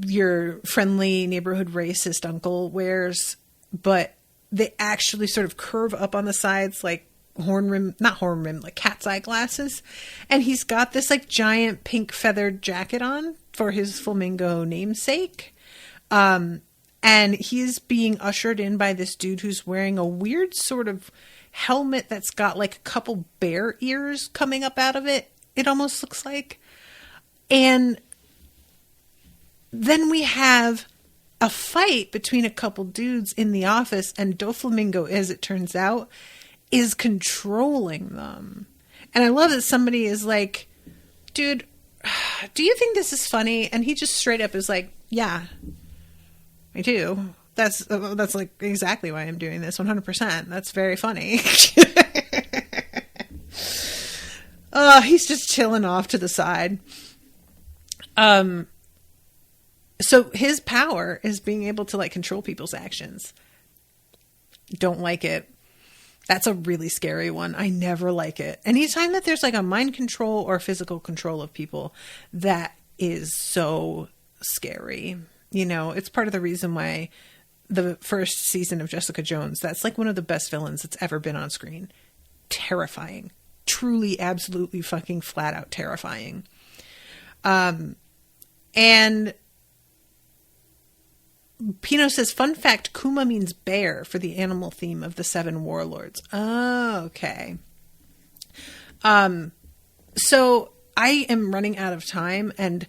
your friendly neighborhood racist uncle wears, but they actually sort of curve up on the sides like not horn rim, like cat's eye glasses. And he's got this like giant pink feathered jacket on for his flamingo namesake. And he's being ushered in by this dude who's wearing a weird sort of helmet that's got like a couple bear ears coming up out of it. It almost looks like. And then we have a fight between a couple dudes in the office, and Doflamingo, as it turns out, is controlling them. And I love that somebody is like, dude, do you think this is funny? And he just straight up is like, yeah, I do. That's like exactly why I'm doing this. 100%. That's very funny. He's just chilling off to the side. So his power is being able to like control people's actions. Don't like it. That's a really scary one. I never like it. Anytime that there's like a mind control or physical control of people, that is so scary. You know, it's part of the reason why the first season of Jessica Jones, that's like one of the best villains that's ever been on screen. Terrifying. Truly, absolutely fucking flat out terrifying. And Pino says, fun fact, Kuma means bear for the animal theme of the 7 Warlords. Oh, okay. So I am running out of time, and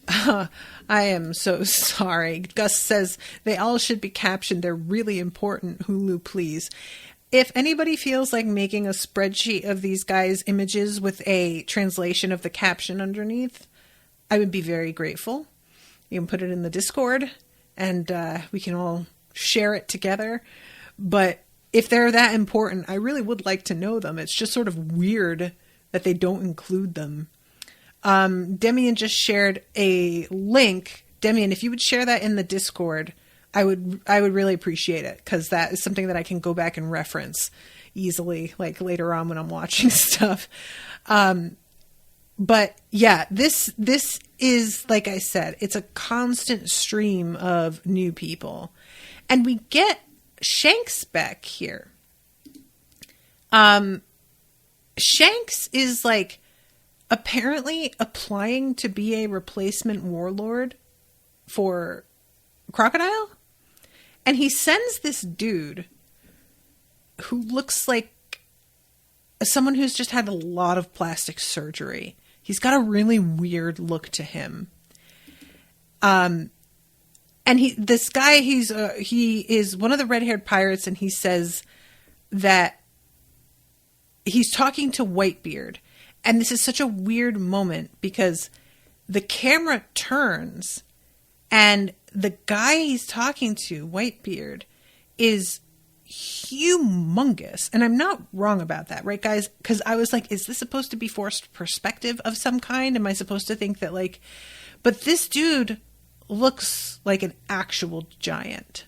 I am so sorry. Gus says they all should be captioned. They're really important. Hulu, please. If anybody feels like making a spreadsheet of these guys' images with a translation of the caption underneath, I would be very grateful. You can put it in the Discord, and we can all share it together. But if they're that important, I really would like to know them. It's just sort of weird that they don't include them. Demian just shared a link. Demian, if you would share that in the Discord, I would really appreciate it, because that is something that I can go back and reference easily, like later on when I'm watching stuff. But yeah, this is, like I said, it's a constant stream of new people. And we get Shanks back here. Shanks is like apparently applying to be a replacement warlord for Crocodile. And he sends this dude who looks like someone who's just had a lot of plastic surgery. He's got a really weird look to him. And he is one of the red-haired pirates, and he says that he's talking to Whitebeard. And this is such a weird moment because the camera turns and the guy he's talking to, Whitebeard, is humongous. And I'm not wrong about that, right, guys? Because I was like, is this supposed to be forced perspective of some kind? Am I supposed to think that, like... But this dude looks like an actual giant.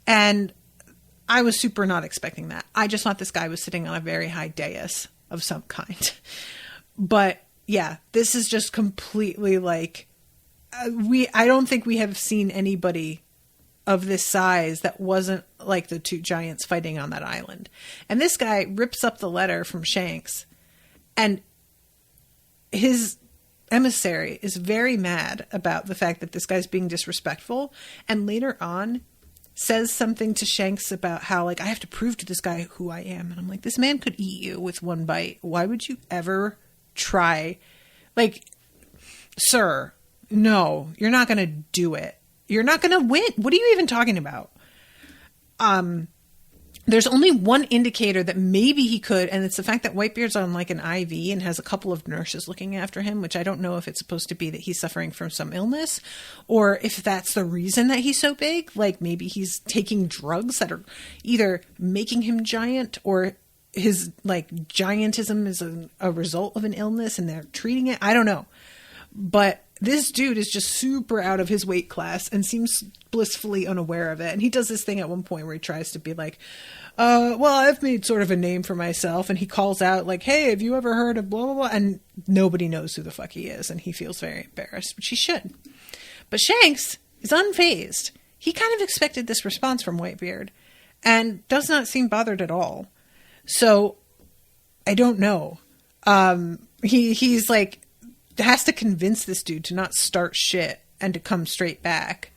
And I was super not expecting that. I just thought this guy was sitting on a very high dais of some kind. But yeah, this is just completely like... I don't think we have seen anybody of this size that wasn't like the two giants fighting on that island. And this guy rips up the letter from Shanks, and his emissary is very mad about the fact that this guy's being disrespectful, and later on says something to Shanks about how, like, I have to prove to this guy who I am. And I'm like, this man could eat you with one bite. Why would you ever try? Like, sir, no, you're not going to do it. You're not going to win. What are you even talking about? There's only one indicator that maybe he could, and it's the fact that Whitebeard's on like an IV and has a couple of nurses looking after him, which I don't know if it's supposed to be that he's suffering from some illness or if that's the reason that he's so big. Like maybe he's taking drugs that are either making him giant or his like giantism is a result of an illness and they're treating it. I don't know. But this dude is just super out of his weight class and seems blissfully unaware of it. And he does this thing at one point where he tries to be like, well, I've made sort of a name for myself. And he calls out like, hey, have you ever heard of blah, blah, blah? And nobody knows who the fuck he is. And he feels very embarrassed, which he should. But Shanks is unfazed. He kind of expected this response from Whitebeard and does not seem bothered at all. So I don't know. He's like, has to convince this dude to not start shit and to come straight back.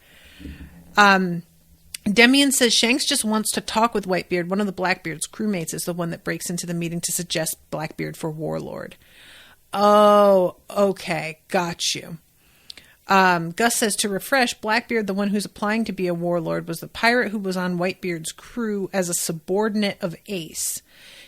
Demian says Shanks just wants to talk with Whitebeard. One of the Blackbeard's crewmates is the one that breaks into the meeting to suggest Blackbeard for Warlord. Oh, okay. Got you. Gus says to refresh, Blackbeard, the one who's applying to be a warlord, was the pirate who was on Whitebeard's crew as a subordinate of Ace.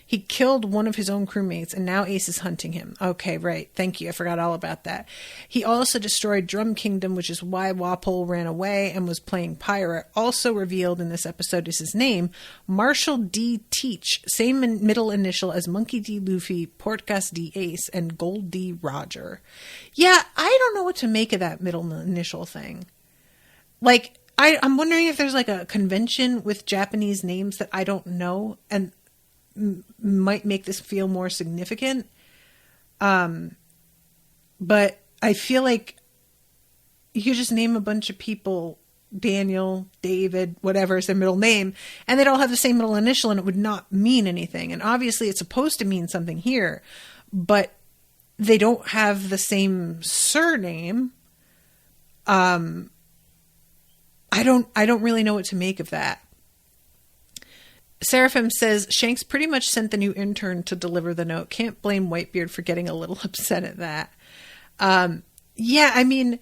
He killed one of his own crewmates, and now Ace is hunting him. Okay, right. Thank you. I forgot all about that. He also destroyed Drum Kingdom, which is why Wapol ran away and was playing pirate. Also revealed in this episode is his name, Marshall D. Teach, same middle initial as Monkey D. Luffy, Portgas D. Ace, and Gold D. Roger. Yeah, I don't know what to make of that middle initial thing. Like, I'm wondering if there's like a convention with Japanese names that I don't know, and might make this feel more significant. But I feel like you could just name a bunch of people, Daniel, David, whatever is their middle name, and they'd all have the same middle initial and it would not mean anything. And obviously it's supposed to mean something here, but they don't have the same surname. I don't really know what to make of that. Seraphim says, Shanks pretty much sent the new intern to deliver the note. Can't blame Whitebeard for getting a little upset at that. Yeah, I mean,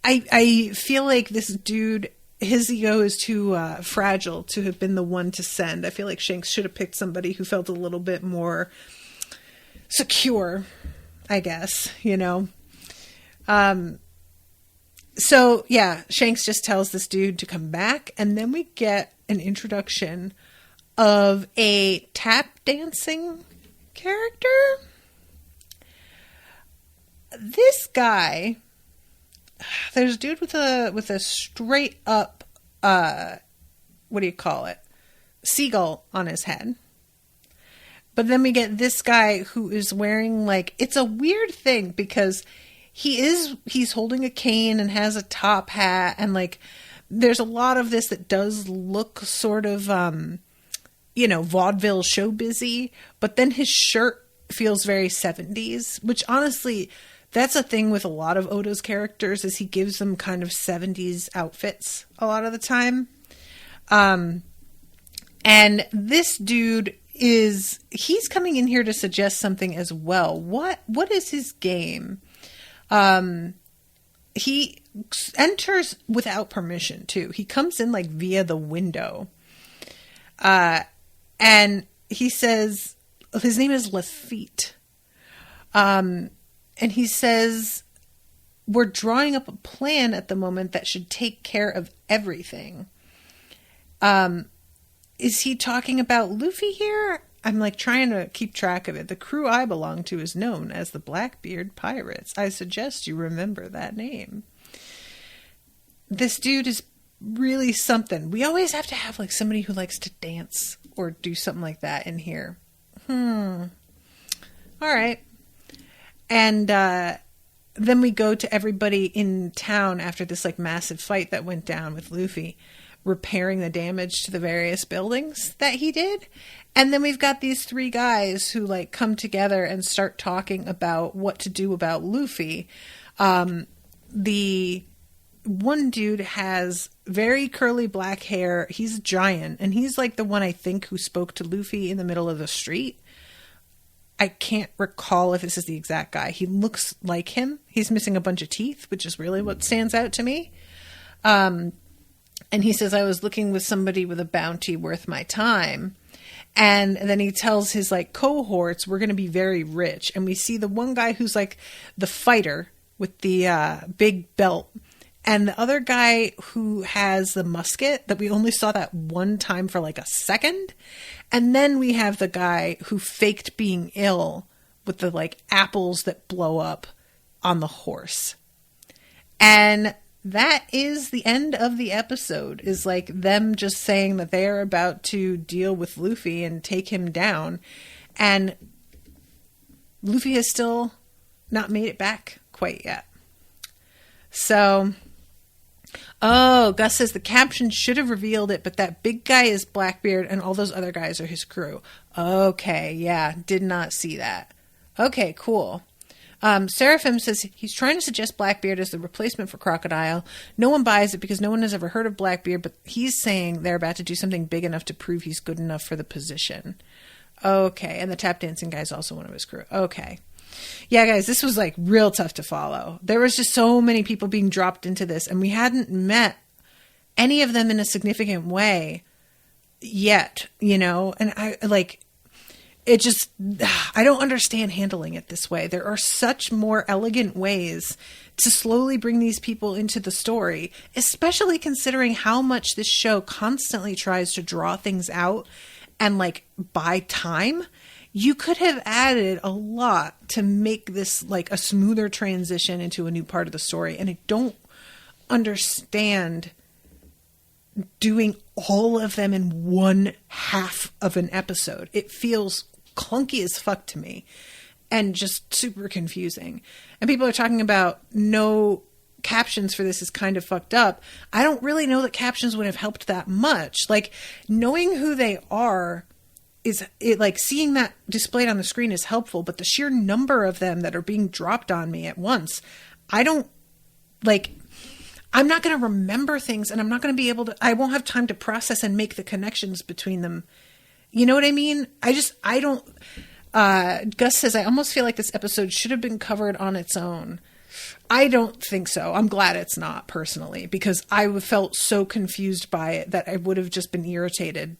I feel like this dude, his ego is too fragile to have been the one to send. I feel like Shanks should have picked somebody who felt a little bit more secure, I guess, you know. So, yeah, Shanks just tells this dude to come back, and then we get an introduction of a tap dancing character. This guy, there's a dude with a straight up, what do you call it? Seagull on his head. But then we get this guy who is wearing like, it's a weird thing because he's holding a cane and has a top hat, and like there's a lot of this that does look sort of vaudeville show busy, but then his shirt feels very 70s, which honestly, that's a thing with a lot of Oda's characters, is he gives them kind of 70s outfits a lot of the time. And this dude he's coming in here to suggest something as well. What is his game? He enters without permission too. He comes in like via the window. And he says, his name is Lafitte. And he says, we're drawing up a plan at the moment that should take care of everything. Is he talking about Luffy here? I'm like trying to keep track of it. The crew I belong to is known as the Blackbeard Pirates. I suggest you remember that name. This dude is really something. We always have to have like somebody who likes to dance or do something like that in here. All right. And then we go to everybody in town after this like massive fight that went down with Luffy, repairing the damage to the various buildings that he did. And then we've got these three guys who like come together and start talking about what to do about Luffy. The one dude has very curly black hair. He's a giant, and he's like the one I think who spoke to Luffy in the middle of the street. I can't recall if this is the exact guy. He looks like him. He's missing a bunch of teeth, which is really what stands out to me. And he says, I was looking with somebody with a bounty worth my time. And then he tells his like cohorts, we're going to be very rich. And we see the one guy who's like the fighter with the big belt. And the other guy who has the musket that we only saw that one time for like a second. And then we have the guy who faked being ill with the like apples that blow up on the horse. And that is the end of the episode, is like them just saying that they are about to deal with Luffy and take him down. And Luffy has still not made it back quite yet. So, oh, Gus says the caption should have revealed it, but that big guy is Blackbeard and all those other guys are his crew. Okay, yeah, did not see that. Okay, cool. Seraphim says he's trying to suggest Blackbeard as the replacement for Crocodile. No one buys it because no one has ever heard of Blackbeard, but he's saying they're about to do something big enough to prove he's good enough for the position. Okay, and the tap dancing guy is also one of his crew. Okay. Yeah, guys, this was like real tough to follow. There was just so many people being dropped into this, and we hadn't met any of them in a significant way yet, you know? And I don't understand handling it this way. There are such more elegant ways to slowly bring these people into the story, especially considering how much this show constantly tries to draw things out and like buy time. You could have added a lot to make this like a smoother transition into a new part of the story. And I don't understand doing all of them in one half of an episode. It feels clunky as fuck to me and just super confusing. And people are talking about no captions for this is kind of fucked up. I don't really know that captions would have helped that much. Like, knowing who they are is it, like, seeing that displayed on the screen is helpful, but the sheer number of them that are being dropped on me at once, I'm not going to remember things, and I'm not going to be able to, I won't have time to process and make the connections between them. You know what I mean? Gus says, I almost feel like this episode should have been covered on its own. I don't think so. I'm glad it's not, personally, because I felt so confused by it that I would have just been irritated,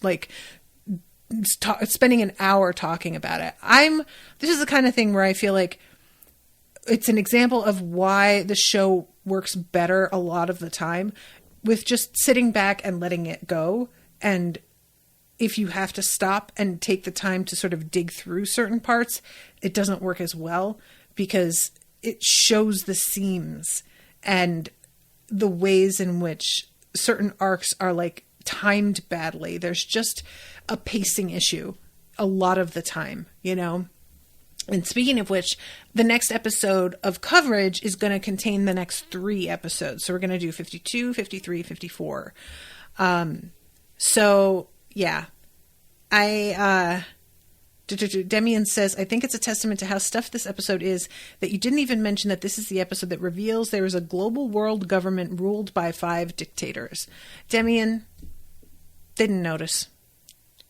like, spending an hour talking about it. This is the kind of thing where I feel like it's an example of why the show works better a lot of the time with just sitting back and letting it go. And if you have to stop and take the time to sort of dig through certain parts, it doesn't work as well because it shows the seams and the ways in which certain arcs are like timed badly. There's just a pacing issue a lot of the time, you know? And speaking of which, the next episode of coverage is going to contain the next 3 episodes. So we're going to do 52, 53, 54. So yeah, Demian says, I think it's a testament to how stuffed this episode is that you didn't even mention that this is the episode that reveals there is a global world government ruled by 5 dictators. Demian, didn't notice.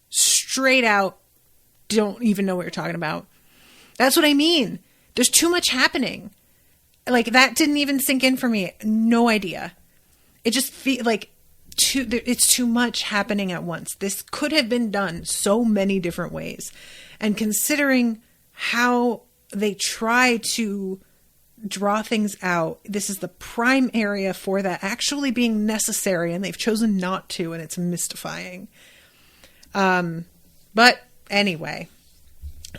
Straight out, don't even know what you're talking about. That's what I mean. There's too much happening. Like, that didn't even sink in for me. No idea. It just feels like it's too much happening at once. This could have been done so many different ways. And considering how they try to draw things out, this is the prime area for that actually being necessary, and they've chosen not to, and it's mystifying. But anyway,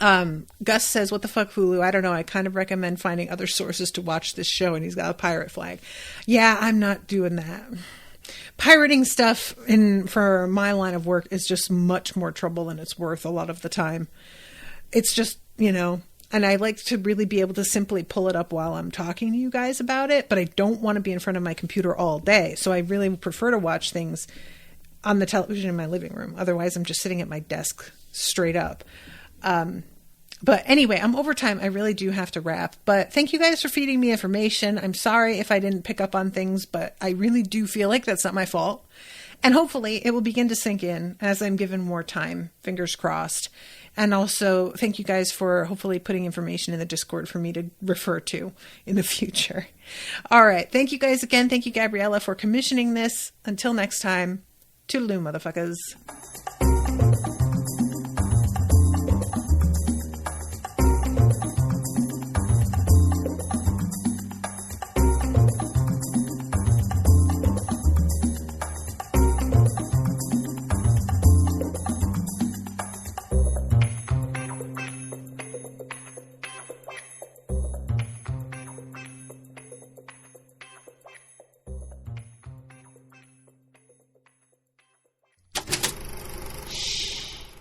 Gus says, what the fuck, Hulu? I don't know. I kind of recommend finding other sources to watch this show, and he's got a pirate flag. Yeah, I'm not doing that. Pirating stuff for my line of work is just much more trouble than it's worth a lot of the time. It's just, you know, And I like to really be able to simply pull it up while I'm talking to you guys about it, but I don't want to be in front of my computer all day. So I really prefer to watch things on the television in my living room. Otherwise, I'm just sitting at my desk straight up. But anyway, I'm over time. I really do have to wrap. But thank you guys for feeding me information. I'm sorry if I didn't pick up on things, but I really do feel like that's not my fault. And hopefully it will begin to sink in as I'm given more time. Fingers crossed. And also, thank you guys for hopefully putting information in the Discord for me to refer to in the future. All right. Thank you guys again. Thank you, Gabriela, for commissioning this. Until next time, toodaloo, motherfuckers.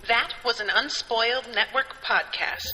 That was an Unspoiled Network podcast.